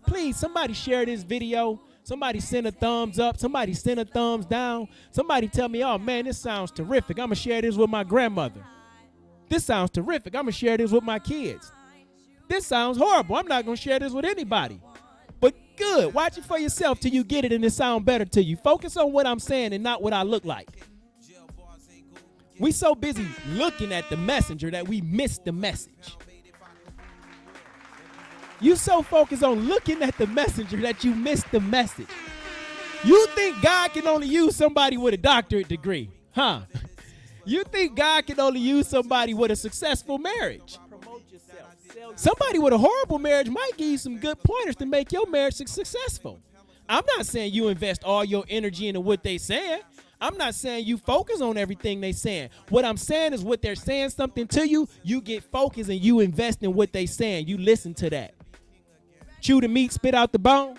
Please, somebody share this video. Somebody send a thumbs up. Somebody send a thumbs down. Somebody tell me, oh, man, this sounds terrific. I'm going to share this with my grandmother. This sounds terrific. I'm going to share this with my kids. This sounds horrible. I'm not going to share this with anybody. But good. Watch it for yourself till you get it and it sounds better to you. Focus on what I'm saying and not what I look like. We so busy looking at the messenger that we miss the message. You so focused on looking at the messenger that you miss the message. You think God can only use somebody with a doctorate degree, huh? You think God can only use somebody with a successful marriage. Somebody with a horrible marriage might give you some good pointers to make your marriage successful. I'm not saying you invest all your energy into what they saying. I'm not saying you focus on everything they saying. What I'm saying is what they're saying something to you, you get focused and you invest in what they saying. You listen to that. Chew the meat, spit out the bone.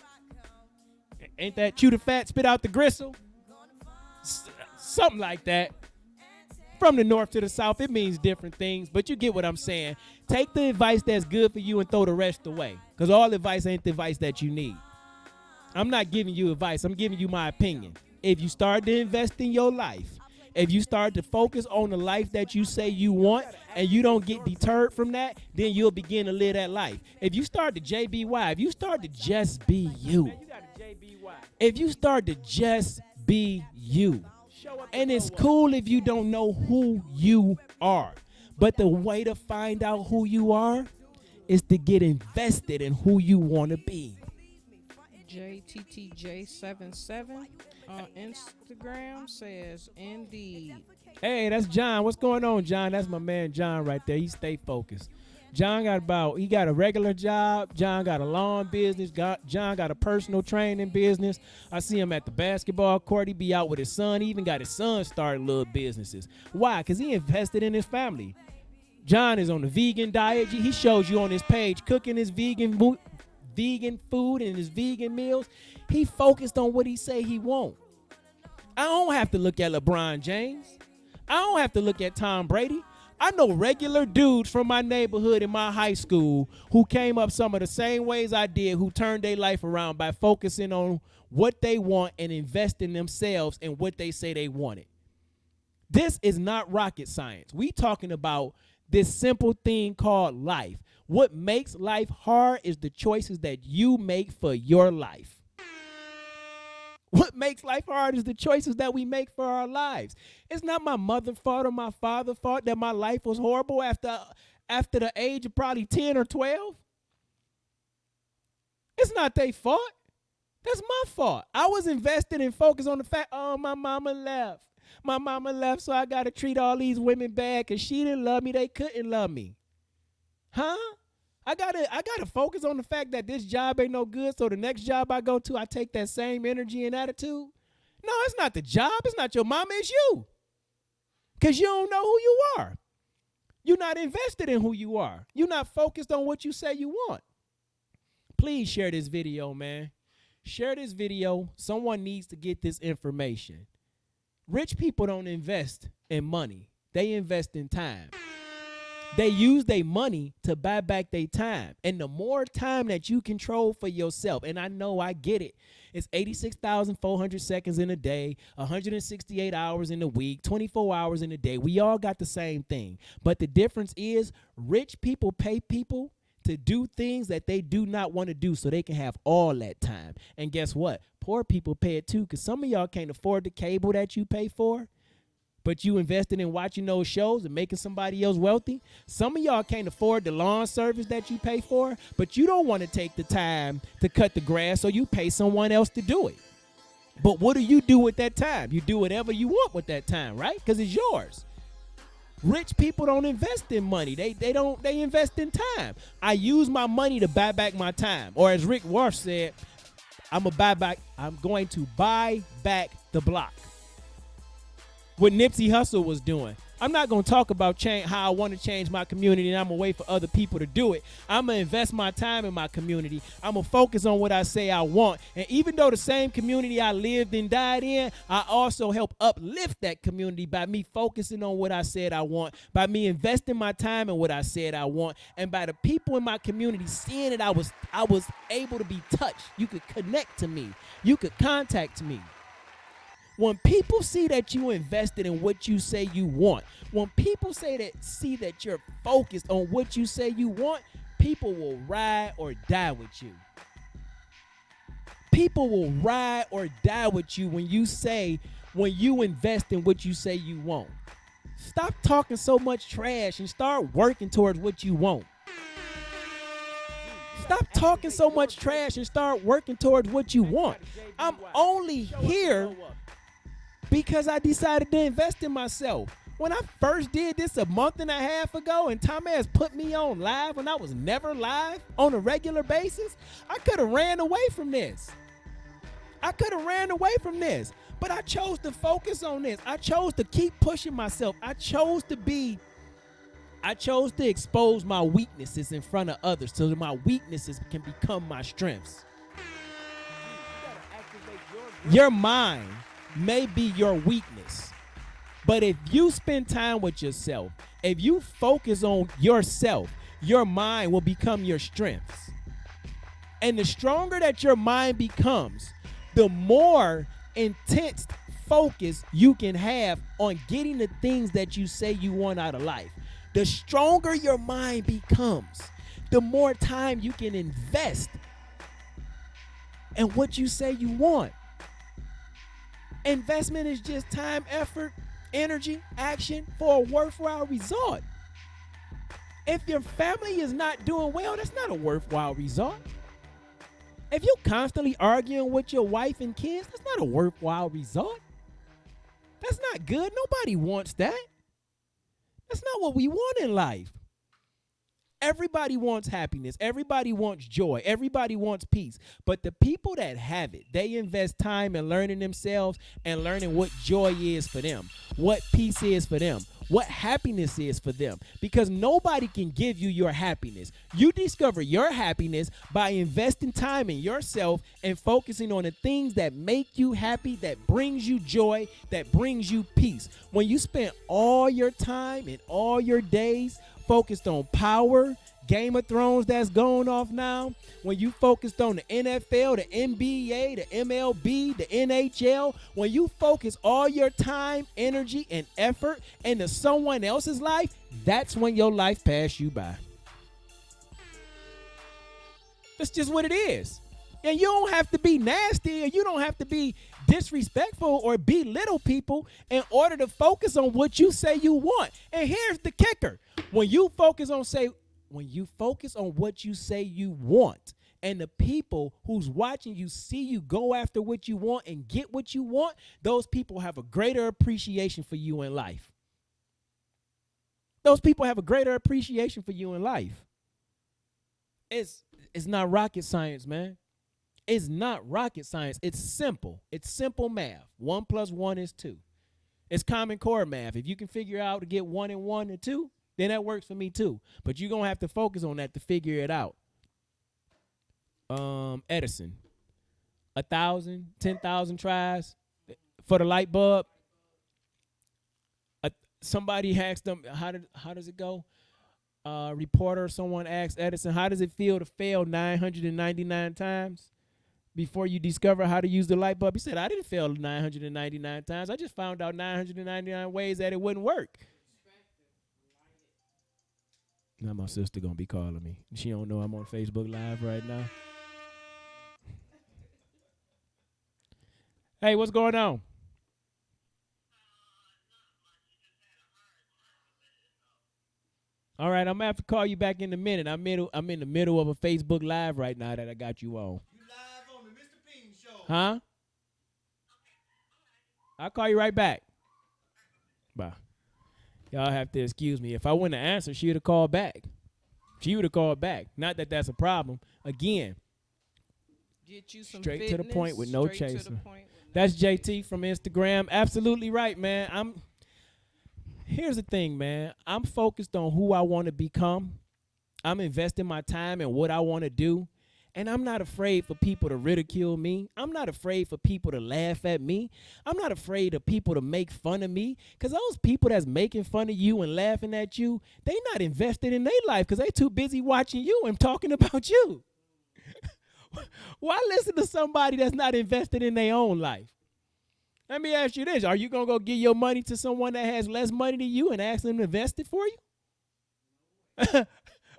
Ain't that chew the fat, spit out the gristle? Something like that. From the north to the south, it means different things, but you get what I'm saying. Take the advice that's good for you and throw the rest away, because all advice ain't the advice that you need. I'm not giving you advice. I'm giving you my opinion. If you start to invest in your life, if you start to focus on the life that you say you want and you don't get deterred from that, then you'll begin to live that life. If you start to JBY, if you start to just be you, if you start to just be you, and it's cool if you don't know who you are, but the way to find out who you are is to get invested in who you want to be. JTTJ77 on Instagram says, indeed. Hey, that's John. What's going on, John? That's my man John right there. He stay focused. John he got a regular job. John got a lawn business. John got a personal training business. I see him at the basketball court. He be out with his son. He even got his son starting little businesses. Why? Because he invested in his family. John is on the vegan diet. He shows you on his page cooking his vegan food and his vegan meals. He focused on what he say he want. I don't have to look at LeBron James. I don't have to look at Tom Brady. I know regular dudes from my neighborhood in my high school who came up some of the same ways I did, who turned their life around by focusing on what they want and investing themselves in what they say they wanted. This is not rocket science. We talking about this simple thing called life. What makes life hard is the choices that you make for your life. What makes life hard is the choices that we make for our lives. It's not my mother's fault or my father's fault that my life was horrible after the age of probably 10 or 12. It's not their fault. That's my fault. I was invested and focused on the fact, oh, my mama left. My mama left, so I got to treat all these women bad because she didn't love me. They couldn't love me. Huh? I gotta focus on the fact that this job ain't no good, so the next job I go to, I take that same energy and attitude. No, it's not the job. It's not your mama. It's you. Because you don't know who you are. You're not invested in who you are. You're not focused on what you say you want. Please share this video, man. Share this video. Someone needs to get this information. Rich people don't invest in money. They invest in time. They use their money to buy back their time. And the more time that you control for yourself, and I know I get it, it's 86,400 seconds in a day, 168 hours in a week, 24 hours in a day. We all got the same thing. But the difference is rich people pay people to do things that they do not want to do so they can have all that time. And guess what? Poor people pay it too, because some of y'all can't afford the cable that you pay for, but you invested in watching those shows and making somebody else wealthy. Some of y'all can't afford the lawn service that you pay for, but you don't want to take the time to cut the grass, so you pay someone else to do it. But what do you do with that time? You do whatever you want with that time, right? Because it's yours. Rich people don't invest in money. They invest in time. I use my money to buy back my time. Or as Rick Ross said, I'm going to buy back the block. What Nipsey Hussle was doing. I'm not going to talk about how I want to change my community and I'm going to wait for other people to do it. I'm going to invest my time in my community. I'm going to focus on what I say I want. And even though the same community I lived and died in, I also help uplift that community by me focusing on what I said I want, by me investing my time in what I said I want, and by the people in my community seeing that I was able to be touched. You could connect to me. You could contact me. When people see that you invested in what you say you want, when people see that you're focused on what you say you want, people will ride or die with you. People will ride or die with you when you invest in what you say you want. Stop talking so much trash and start working towards what you want. Stop talking so much trash and start working towards what you want. I'm only here because I decided to invest in myself. When I first did this a month and a half ago and Tommy has put me on live when I was never live on a regular basis, I could have ran away from this. But I chose to focus on this. I chose to keep pushing myself. I chose to expose my weaknesses in front of others so that my weaknesses can become my strengths. Your mind may be your weakness, but if you spend time with yourself, if you focus on yourself, your mind will become your strengths. And the stronger that your mind becomes, the more intense focus you can have on getting the things that you say you want out of life. The stronger your mind becomes, the more time you can invest in what you say you want. Investment is just time, effort, energy, action for a worthwhile result. If your family is not doing well, that's not a worthwhile result. If you're constantly arguing with your wife and kids, that's not a worthwhile result. That's not good. Nobody wants that. That's not what we want in life. Everybody wants happiness. Everybody wants joy. Everybody wants peace. But the people that have it, they invest time in learning themselves and learning what joy is for them, what peace is for them, what happiness is for them. Because nobody can give you your happiness. You discover your happiness by investing time in yourself and focusing on the things that make you happy, that brings you joy, that brings you peace. When you spend all your time and all your days focused on power, Game of Thrones that's going off now, when you focused on the NFL, the NBA, the MLB, the NHL, when you focus all your time, energy, and effort into someone else's life, that's when your life passed you by. That's just what it is. And you don't have to be nasty, or you don't have to be disrespectful or belittle people in order to focus on what you say you want. And here's the kicker. When you focus on what you say you want, and the people who's watching you see you go after what you want and get what you want, those people have a greater appreciation for you in life. Those people have a greater appreciation for you in life. It's not rocket science, man. It's not rocket science. It's simple. It's simple math. 1 + 1 is 2. It's Common Core math. If you can figure out to get 1 and 1 and 2, then that works for me too. But you're going to have to focus on that to figure it out. Edison. 1,000, 10,000 tries for the light bulb. Somebody asked them, how does it go? Reporter, someone asked Edison, how does it feel to fail 999 times before you discover how to use the light bulb? He said, I didn't fail 999 times. I just found out 999 ways that it wouldn't work. Now my sister gonna be calling me. She don't know I'm on Facebook Live right now. Hey, what's going on? All right, I'm gonna have to call you back in a minute. I'm in the middle of a Facebook Live right now that I got you on. You live on the Mr. P.I.E.N show. Huh? I'll call you right back. Bye. Y'all have to excuse me. If I wouldn't have answered, she would have called back. She would have called back. Not that that's a problem. Again, Get you some straight fitness, to the point with no straight to chaser. the point with no That's chaser. JT from Instagram. Absolutely right, man. Here's the thing, man. I'm focused on who I want to become. I'm investing my time in what I want to do. And I'm not afraid for people to ridicule me. I'm not afraid for people to laugh at me. I'm not afraid of people to make fun of me. Because those people that's making fun of you and laughing at you, they not invested in their life because they too busy watching you and talking about you. Why listen to somebody that's not invested in their own life? Let me ask you this. Are you going to go give your money to someone that has less money than you and ask them to invest it for you?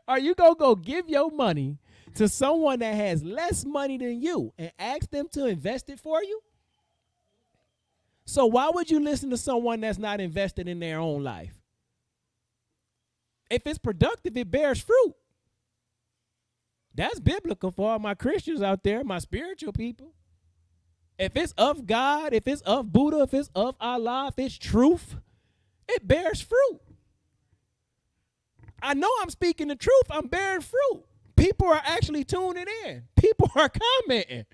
Are you going to go give your money to someone that has less money than you and ask them to invest it for you? So why would you listen to someone that's not invested in their own life? If it's productive, it bears fruit. That's biblical for all my Christians out there, my spiritual people. If it's of God, if it's of Buddha, if it's of Allah, if it's truth, it bears fruit. I know I'm speaking the truth. I'm bearing fruit. People are actually tuning in. People are commenting.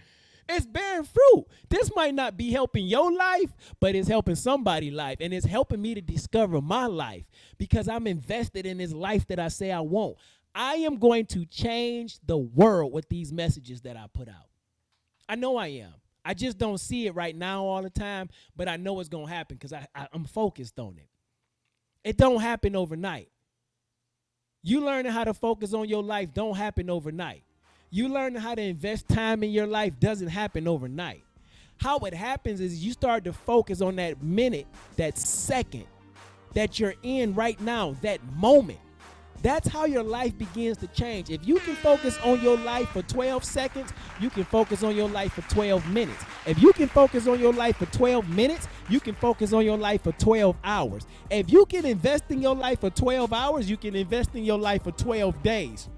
It's bearing fruit. This might not be helping your life, but it's helping somebody's life. And it's helping me to discover my life because I'm invested in this life that I say I want. I am going to change the world with these messages that I put out. I know I am. I just don't see it right now all the time, but I know it's going to happen because I'm focused on it. It don't happen overnight. You learning how to focus on your life don't happen overnight. You learning how to invest time in your life doesn't happen overnight. How it happens is you start to focus on that minute, that second that you're in right now, that moment. That's how your life begins to change. If you can focus on your life for 12 seconds, you can focus on your life for 12 minutes. If you can focus on your life for 12 minutes, you can focus on your life for 12 hours. If you can invest in your life for 12 hours, you can invest in your life for 12 days.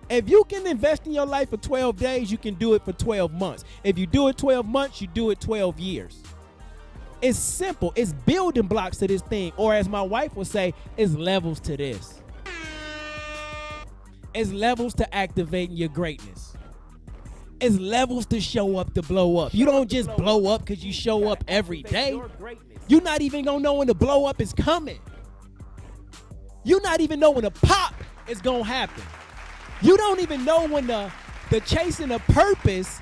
If you can invest in your life for 12 days, you can do it for 12 months. If you do it 12 months, you do it 12 years. It's simple. It's building blocks to this thing. Or as my wife would say, it's levels to this. It's levels to activating your greatness. It's levels to show up to blow up. You don't just blow up because you show up every day. You're not even going to know when the blow up is coming. You not even know when the pop is going to happen. You don't even know when the chasing a purpose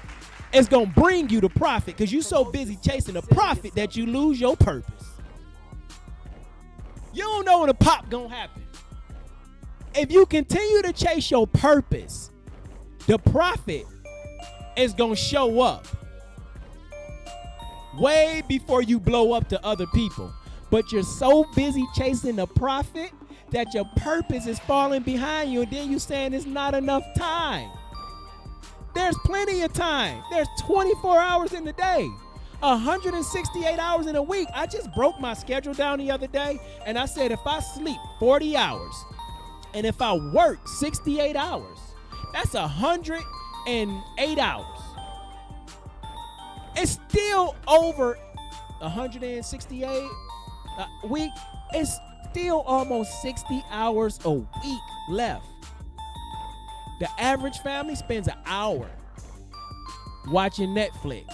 is going to bring you the profit because you're so busy chasing a profit that you lose your purpose. You don't know when the pop going to happen. If you continue to chase your purpose, the profit is going to show up way before you blow up to other people. But you're so busy chasing the profit that your purpose is falling behind you, and then you're saying it's not enough time. There's plenty of time. There's 24 hours in the day, 168 hours in a week. I just broke my schedule down the other day, and I said if I sleep 40 hours, and if I work 68 hours, that's 108 hours. It's still over 168 a week. It's still almost 60 hours a week left. The average family spends an hour watching Netflix,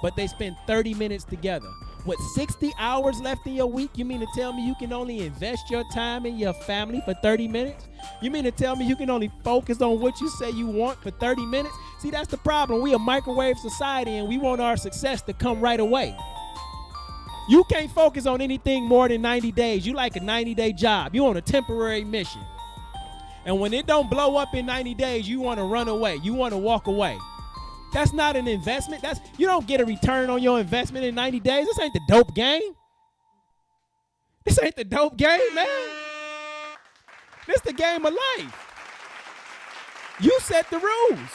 but they spend 30 minutes together. With 60 hours left in your week, you mean to tell me you can only invest your time in your family for 30 minutes? You mean to tell me you can only focus on what you say you want for 30 minutes? See, that's the problem. We a microwave society and we want our success to come right away. You can't focus on anything more than 90 days. You like a 90-day job. You on a temporary mission. And when it don't blow up in 90 days, you want to run away. You want to walk away. That's not an investment. You don't get a return on your investment in 90 days. This ain't the dope game. This ain't the dope game, man. This the game of life. You set the rules.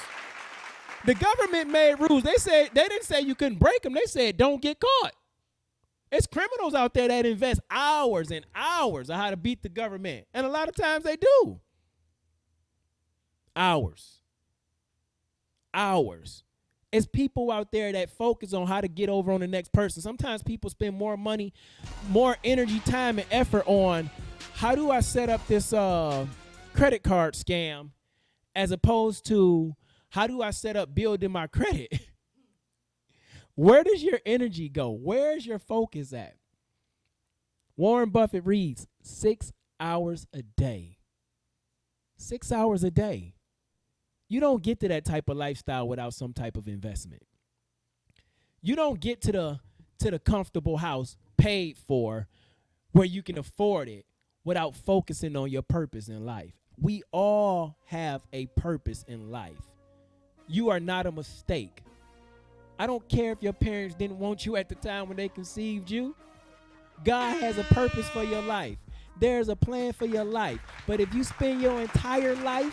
The government made rules. They didn't say you couldn't break them. They said don't get caught. It's criminals out there that invest hours and hours on how to beat the government. And a lot of times they do. Hours. It's people out there that focus on how to get over on the next person. Sometimes people spend more money, more energy, time, and effort on how do I set up this credit card scam as opposed to how do I set up building my credit? Where does your energy go? Where's your focus at? Warren Buffett reads 6 hours a day. 6 hours a day. You don't get to that type of lifestyle without some type of investment. You don't get to the comfortable house paid for where you can afford it without focusing on your purpose in life. We all have a purpose in life. You are not a mistake. I don't care if your parents didn't want you at the time when they conceived you. God has a purpose for your life. There's a plan for your life. But if you spend your entire life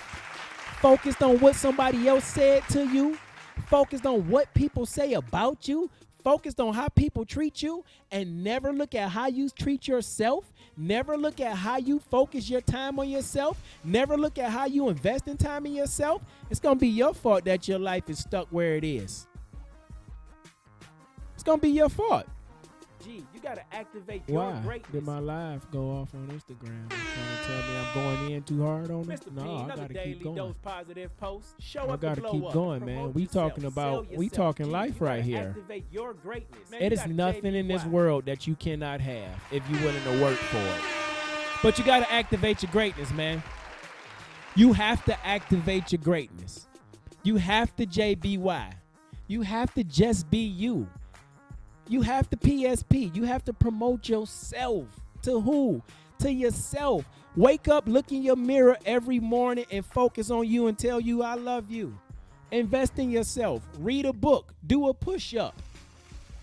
focused on what somebody else said to you, focused on what people say about you, focused on how people treat you, and never look at how you treat yourself, never look at how you focus your time on yourself, never look at how you invest in time in yourself, it's going to be your fault that your life is stuck where it is. It's going to be your fault. Gee, you got to activate your greatness. Did my live go off on Instagram? Trying to tell me I'm going in too hard on it? No, I got to keep going. Dose positive posts. Show I got to keep going, man. We talking life right here. Activate your greatness. Man, it is nothing in this world that you cannot have if you're willing to work for it. But you got to activate your greatness, man. You have to activate your greatness. You have to JBY. You have to just be you. You have to PSP. You have to promote yourself. To who? To yourself. Wake up, look in your mirror every morning and focus on you and tell you I love you. Invest in yourself. Read a book. Do a push-up.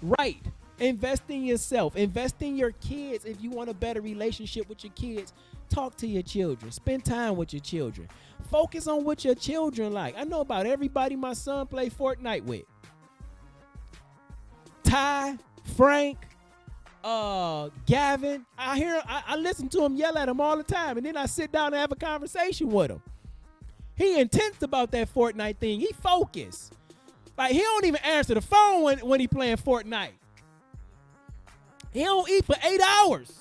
Write. Invest in yourself. Invest in your kids if you want a better relationship with your kids. Talk to your children. Spend time with your children. Focus on what your children like. I know about everybody my son play Fortnite with. Ty, Frank, Gavin. I listen to him yell at him all the time, and then I sit down and have a conversation with him. He intense about that Fortnite thing. He focused. Like, he don't even answer the phone when he playing Fortnite. He don't eat for 8 hours.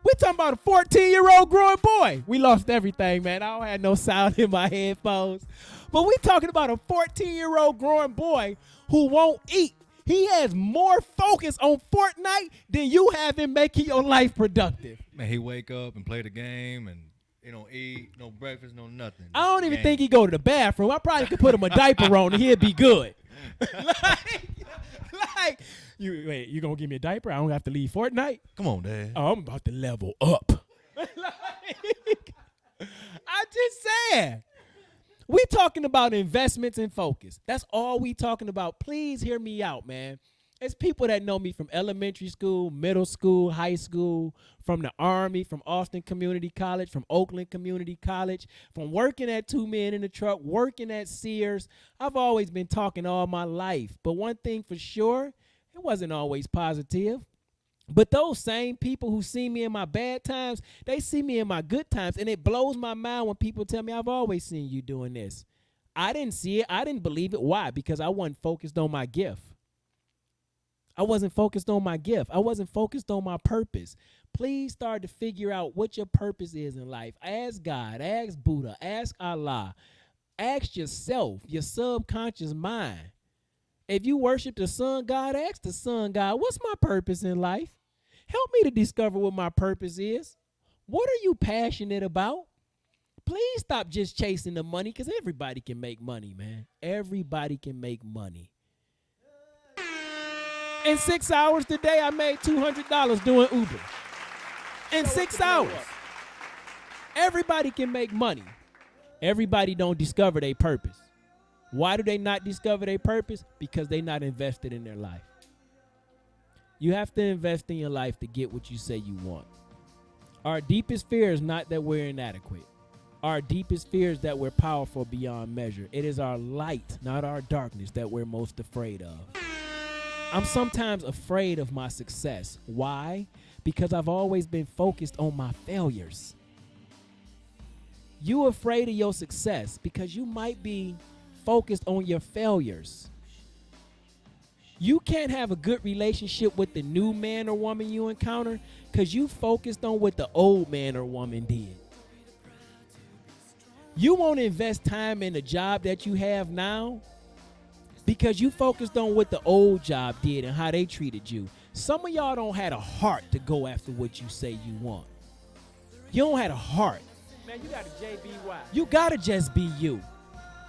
We talking about a 14-year-old growing boy. We lost everything, man. I don't have no sound in my headphones. But we talking about a 14-year-old growing boy who won't eat. He has more focus on Fortnite than you have in making your life productive. Man, he wake up and play the game, and he don't eat, no breakfast, no nothing. I don't even think he go to the bathroom. I probably could put him a diaper on and he'd be good. You gonna give me a diaper? I don't have to leave Fortnite? Come on, Dad. Oh, I'm about to level up. I just said. We talking about investments and focus. That's all we talking about. Please hear me out, man. It's people that know me from elementary school, middle school, high school, from the Army, from Austin Community College, from Oakland Community College, from working at 2 Men in the Truck, working at Sears. I've always been talking all my life. But one thing for sure, it wasn't always positive. But those same people who see me in my bad times, they see me in my good times. And it blows my mind when people tell me, I've always seen you doing this. I didn't see it. I didn't believe it. Why? Because I wasn't focused on my gift. I wasn't focused on my gift. I wasn't focused on my purpose. Please start to figure out what your purpose is in life. Ask God, ask Buddha, ask Allah. Ask yourself, your subconscious mind. If you worship the sun God, ask the sun God, what's my purpose in life? Help me to discover what my purpose is. What are you passionate about? Please stop just chasing the money, because everybody can make money, man. Everybody can make money. In 6 hours today, I made $200 doing Uber. In 6 hours. Everybody can make money. Everybody don't discover their purpose. Why do they not discover their purpose? Because they not invested in their life. You have to invest in your life to get what you say you want. Our deepest fear is not that we're inadequate. Our deepest fear is that we're powerful beyond measure. It is our light, not our darkness, that we're most afraid of. I'm sometimes afraid of my success. Why? Because I've always been focused on my failures. You afraid of your success because you might be focused on your failures. You can't have a good relationship with the new man or woman you encounter because you focused on what the old man or woman did. You won't invest time in the job that you have now because you focused on what the old job did and how they treated you. Some of y'all don't have a heart to go after what you say you want. You don't have a heart. Man, you got to JBY. You got to just be you.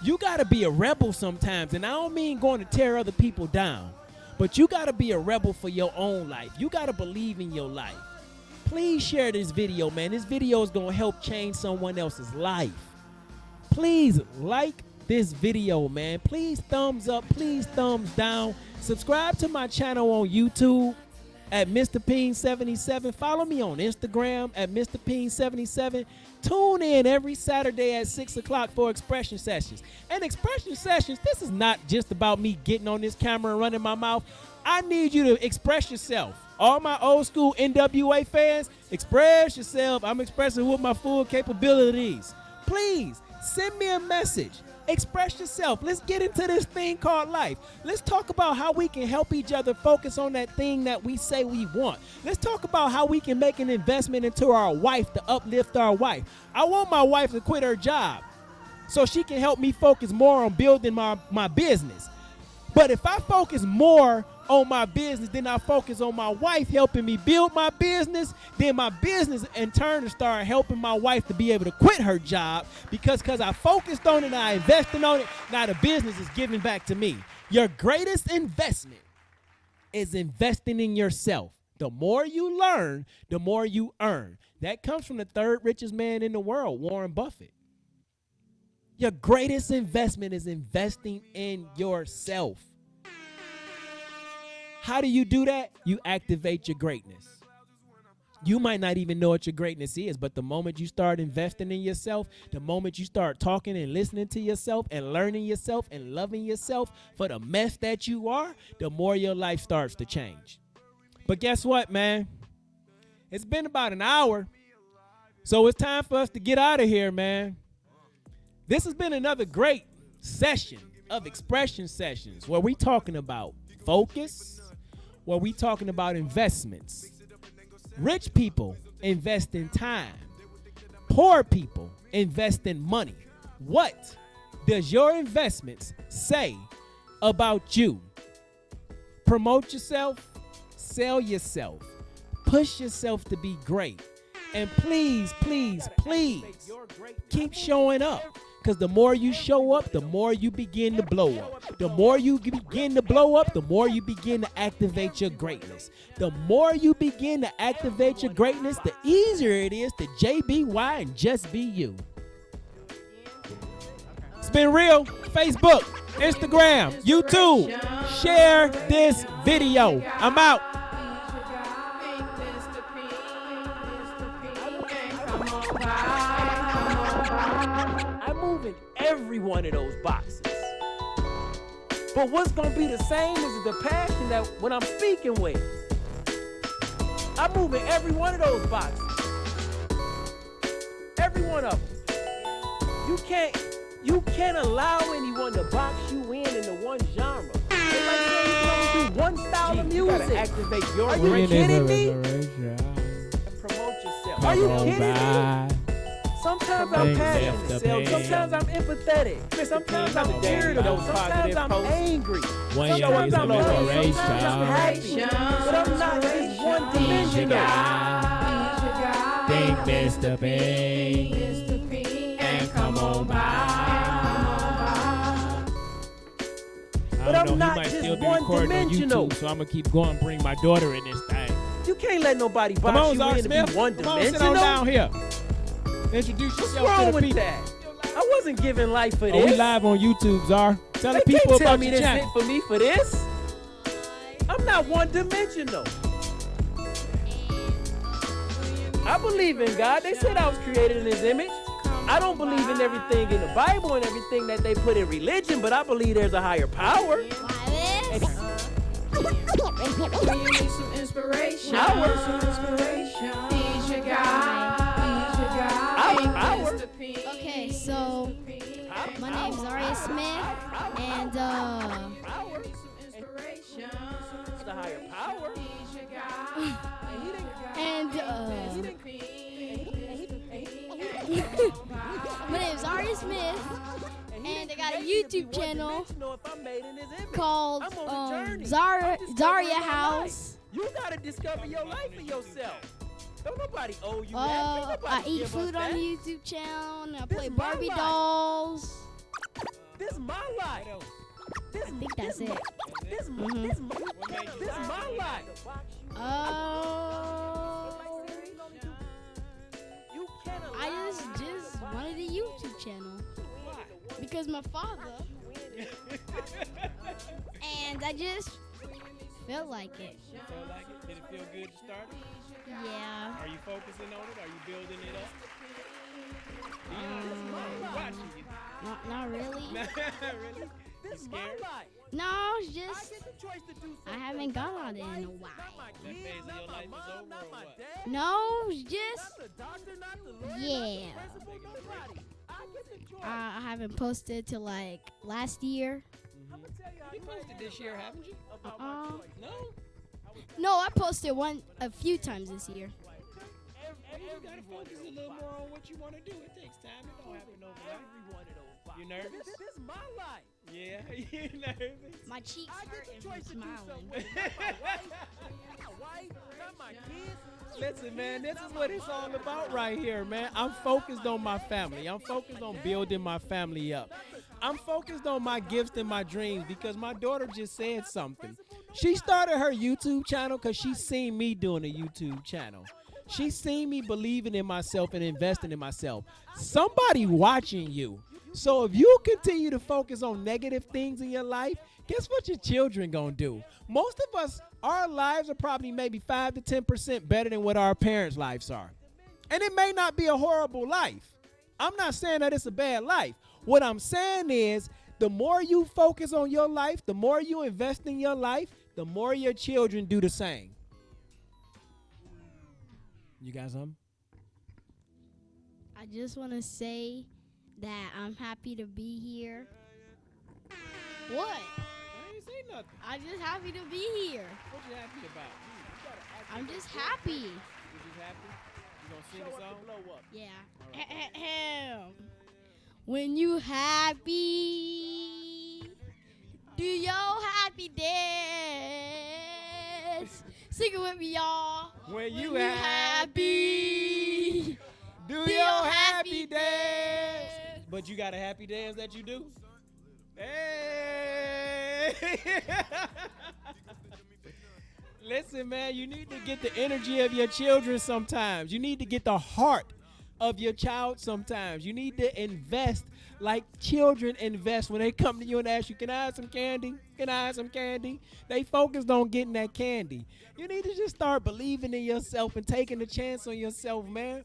You got to be a rebel sometimes. And I don't mean going to tear other people down. But you got to be a rebel for your own life. You got to believe in your life. Please share this video, man. This video is going to help change someone else's life. Please like this video, man. Please thumbs up. Please thumbs down. Subscribe to my channel on YouTube at Mr. P.I.E.N 77. Follow me on Instagram at Mr. P.I.E.N 77. Tune in every Saturday at 6 o'clock for expression sessions. And expression sessions, this is not just about me getting on this camera and running my mouth. I need you to express yourself. All my old school NWA fans, express yourself. I'm expressing with my full capabilities. Please send me a message. Express yourself. Let's get into this thing called life. Let's talk about how we can help each other focus on that thing that we say we want. Let's talk about how we can make an investment into our wife to uplift our wife. I want my wife to quit her job so she can help me focus more on building my business. But if I focus more on my business than I focus on my wife helping me build my business, then my business in turn to start helping my wife to be able to quit her job because I focused on it and I invested on it. Now the business is giving back to me. Your greatest investment is investing in yourself. The more you learn, the more you earn. That comes from the third richest man in the world, Warren Buffett. Your greatest investment is investing in yourself. How do you do that? You activate your greatness. You might not even know what your greatness is, but the moment you start investing in yourself, the moment you start talking and listening to yourself and learning yourself and loving yourself for the mess that you are, the more your life starts to change. But guess what, man? It's been about an hour, so it's time for us to get out of here, man. This has been another great session of expression sessions where we talking about focus, where we talking about investments. Rich people invest in time. Poor people invest in money. What does your investments say about you? Promote yourself, sell yourself, push yourself to be great. And please, please, please keep showing up. Because the more you show up, the more you begin to blow up. The more you begin to blow up, the more you begin to activate your greatness. The more you begin to activate your greatness, the easier it is to JBY and just be you. It's been real. Facebook, Instagram, YouTube. Share this video. I'm out. In every one of those boxes. But what's going to be the same is the passion that when I'm speaking with. I move in every one of those boxes. Every one of them. You can't allow anyone to box you in the one genre. It's like saying you can only do one style of music. You gotta activate your Are you kidding me? Promote yourself. Are you kidding me? Sometimes I'm passionate, sometimes I'm empathetic, sometimes I'm irritable, sometimes I'm angry, sometimes I'm low, sometimes I'm happy, but I'm not just one-dimensional. Think Mr. P.I.E.N come on by. But I I'm don't know, not he might just still be recording on one-dimensional. YouTube, so I'm gonna keep going and bring my daughter in this thing. You can't let nobody Come box on, you Zara in to be Smith. Come on, sit on one-dimensional. down here. Introduce What's yourself to wrong the with people. that? I wasn't giving life for Oh, this. we live on YouTube, Zara. Tell They the people can't tell about me your this channel. ain't for me for this. I'm not one-dimensional. I believe in God. They said I was created in His image. I don't believe in everything in the Bible and everything that they put in religion, but I believe there's a higher power. When you need some inspiration, Power. he's your guy. Power. Okay, so my name's Zaria Smith, and Power. It's the higher power. My name's Zaria Smith, and I got a YouTube channel called Zaria House. You gotta discover your life for yourself. Don't nobody owe you that. I eat food on the YouTube channel, and I play Barbie dolls. This is my life. I think that's it. This my life. I just wanted a YouTube channel because my father, and I just felt like it. You feel like it? Did it feel good to start it? Yeah. Are you focusing on it? Are you building it up? Watching you. Not really. Really? You scared? No, it's just I haven't gone on it in a while. That phase of your life is over or what? No, it's just yeah. I haven't posted till like last year. You posted this year, haven't you? No? No, I posted a few times this year. You gotta focus a little more on what you want to do. It takes time. It don't happen overnight. You nervous? This is my life. Yeah, you nervous? My cheeks hurt from smiling. Listen, man, this is what it's all about right here, man. I'm focused on my family. I'm focused on building my family up. I'm focused on my gifts and my dreams because my daughter just said something. She started her YouTube channel because she seen me doing a YouTube channel. She seen me believing in myself and investing in myself. Somebody watching you. So if you continue to focus on negative things in your life, guess what your children gonna do? Most of us, our lives are probably maybe 5 to 10% better than what our parents' lives are. And it may not be a horrible life. I'm not saying that it's a bad life. What I'm saying is the more you focus on your life, the more you invest in your life, the more your children do the same. You got something? I just want to say that I'm happy to be here. What? I ain't say nothing. I'm just happy to be here. What you happy about? I'm just happy. You just happy? You gonna sing a song? Yeah. Ahem. When you happy, do your happy dance. Sing it with me, y'all. When you happy, do your happy dance. But you got a happy dance that you do? Hey! Listen, man, you need to get the energy of your children sometimes. You need to get the heart of your child sometimes. You need to invest like children invest when they come to you and ask you, can I have some candy? Can I have some candy? They focused on getting that candy. You need to just start believing in yourself and taking a chance on yourself, man.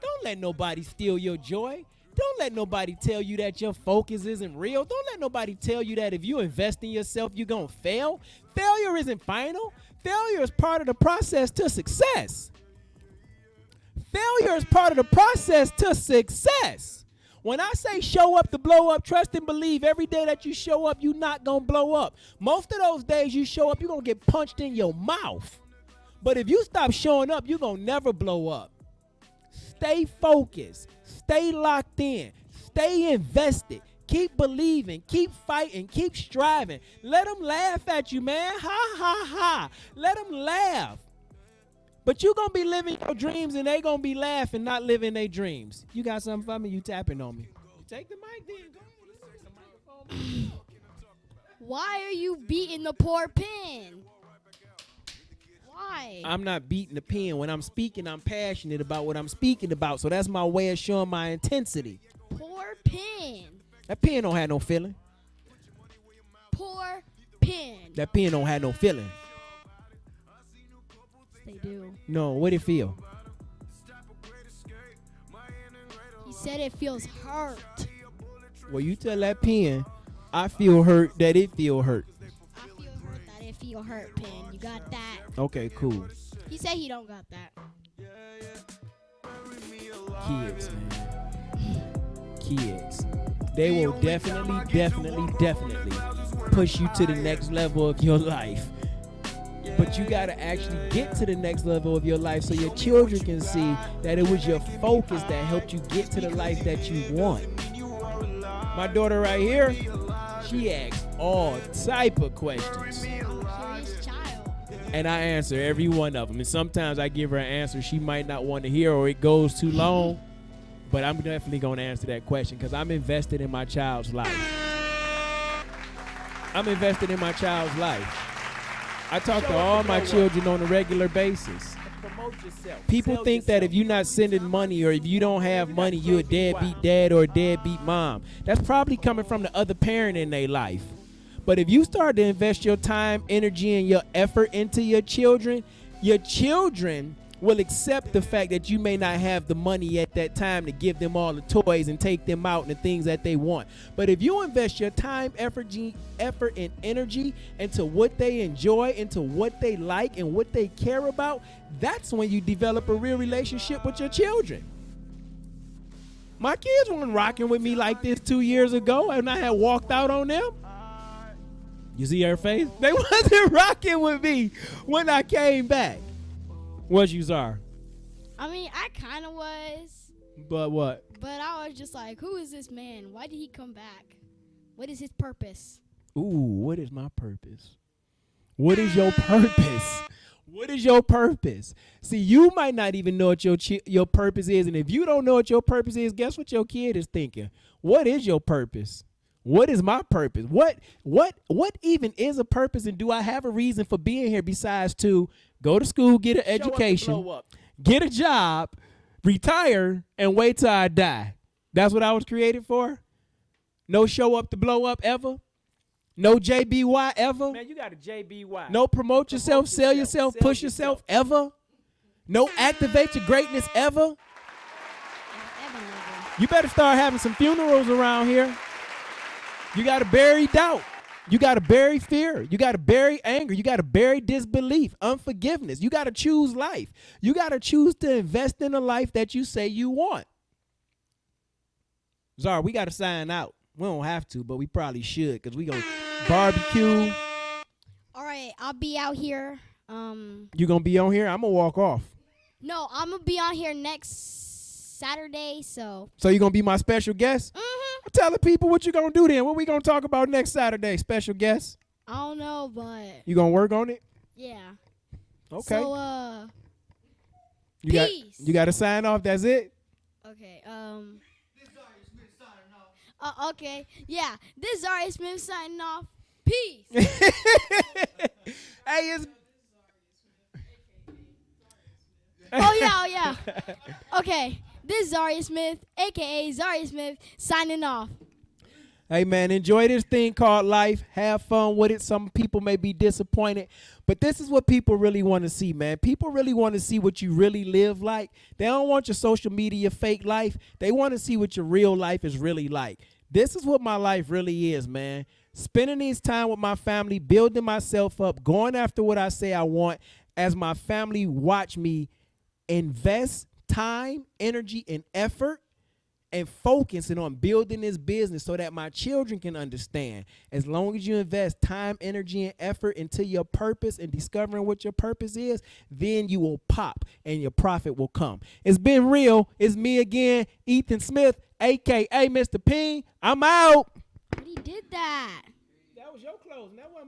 Don't let nobody steal your joy. Don't let nobody tell you that your focus isn't real. Don't let nobody tell you that if you invest in yourself, you're going to fail. Failure isn't final. Failure is part of the process to success. Failure is part of the process to success. When I say show up to blow up, trust and believe every day that you show up, you're not going to blow up. Most of those days you show up, you're going to get punched in your mouth. But if you stop showing up, you're going to never blow up. Stay focused. Stay locked in. Stay invested. Keep believing. Keep fighting. Keep striving. Let them laugh at you, man. Ha, ha, ha. Let them laugh. But you going to be living your dreams and they going to be laughing, not living their dreams. You got something for me? You tapping on me. Take the mic then. Go ahead. The microphone. Why are you beating the poor pen? Why? I'm not beating the pen. When I'm speaking, I'm passionate about what I'm speaking about. So that's my way of showing my intensity. Poor pen. That pen don't have no feeling. Poor pen. That pen don't have no feeling. They do. No, what it feel? He said it feels hurt. Well, you tell that pen, I feel hurt that it feel hurt. I feel hurt that it feel hurt, pen. You got that? Okay, cool. He said he don't got that. Kids, man. Kids. They will definitely push you to the next level of your life. But you got to actually get to the next level of your life so your children can see that it was your focus that helped you get to the life that you want. My daughter right here, she asks all type of questions. I'm a curious child. And I answer every one of them. And sometimes I give her an answer she might not want to hear or it goes too long. But I'm definitely going to answer that question because I'm invested in my child's life. I'm invested in my child's life. I talk to all my children on a regular basis. Promote yourself. People Sell think that yourself. if you're not sending money or if you don't have money, you're a deadbeat dad or a deadbeat mom. That's probably coming from the other parent in their life. But if you start to invest your time, energy, and your effort into your children will accept the fact that you may not have the money at that time to give them all the toys and take them out and the things that they want. But if you invest your time, effort, and energy into what they enjoy, into what they like, and what they care about, that's when you develop a real relationship with your children. My kids weren't rocking with me like this 2 years ago, and I had walked out on them. You see her face? They wasn't rocking with me when I came back. What you are? I mean, I kind of was. But what? But I was just like, who is this man? Why did he come back? What is his purpose? Ooh, what is my purpose? What is your purpose? What is your purpose? See, you might not even know what your purpose is. And if you don't know what your purpose is, guess what your kid is thinking? What is your purpose? What is my purpose? What even is a purpose? And do I have a reason for being here besides to go to school, get an education, get a job, retire, and wait till I die? That's what I was created for? No show up to blow up ever? No JBY ever? Man, you got a JBY. No promote yourself, sell yourself, push yourself ever? No activate your greatness ever? You better start having some funerals around here. You got to bury doubt. You got to bury fear. You got to bury anger. You got to bury disbelief, unforgiveness. You got to choose life. You got to choose to invest in a life that you say you want. Zara, we got to sign out. We don't have to, but we probably should because we going to barbecue. All right, I'll be out here. You going to be on here? I'm going to walk off. No, I'm going to be on here next Saturday, so. So you going to be my special guest? Mm-hmm. Tell the people what you going to do then. What we going to talk about next Saturday, special guest? I don't know, but. You going to work on it? Yeah. Okay. So, peace. You got to sign off. That's it? Okay, okay. Yeah, this is Zaria Smith signing off. Peace. Hey, it's... Oh, yeah. Okay, this is Zaria Smith, a.k.a. Zaria Smith, signing off. Hey, man, enjoy this thing called life. Have fun with it. Some people may be disappointed, but this is what people really want to see, man. People really want to see what you really live like. They don't want your social media fake life. They want to see what your real life is really like. This is what my life really is, man. Spending this time with my family, building myself up, going after what I say I want as my family watch me invest time, energy, and effort and focusing on building this business so that my children can understand. As long as you invest time, energy, and effort into your purpose and discovering what your purpose is, then you will pop and your profit will come. It's been real. It's me again, Ethan Smith, a.k.a. Mr. P.I.E.N. I'm out. But he did that. That was your closing. That wasn't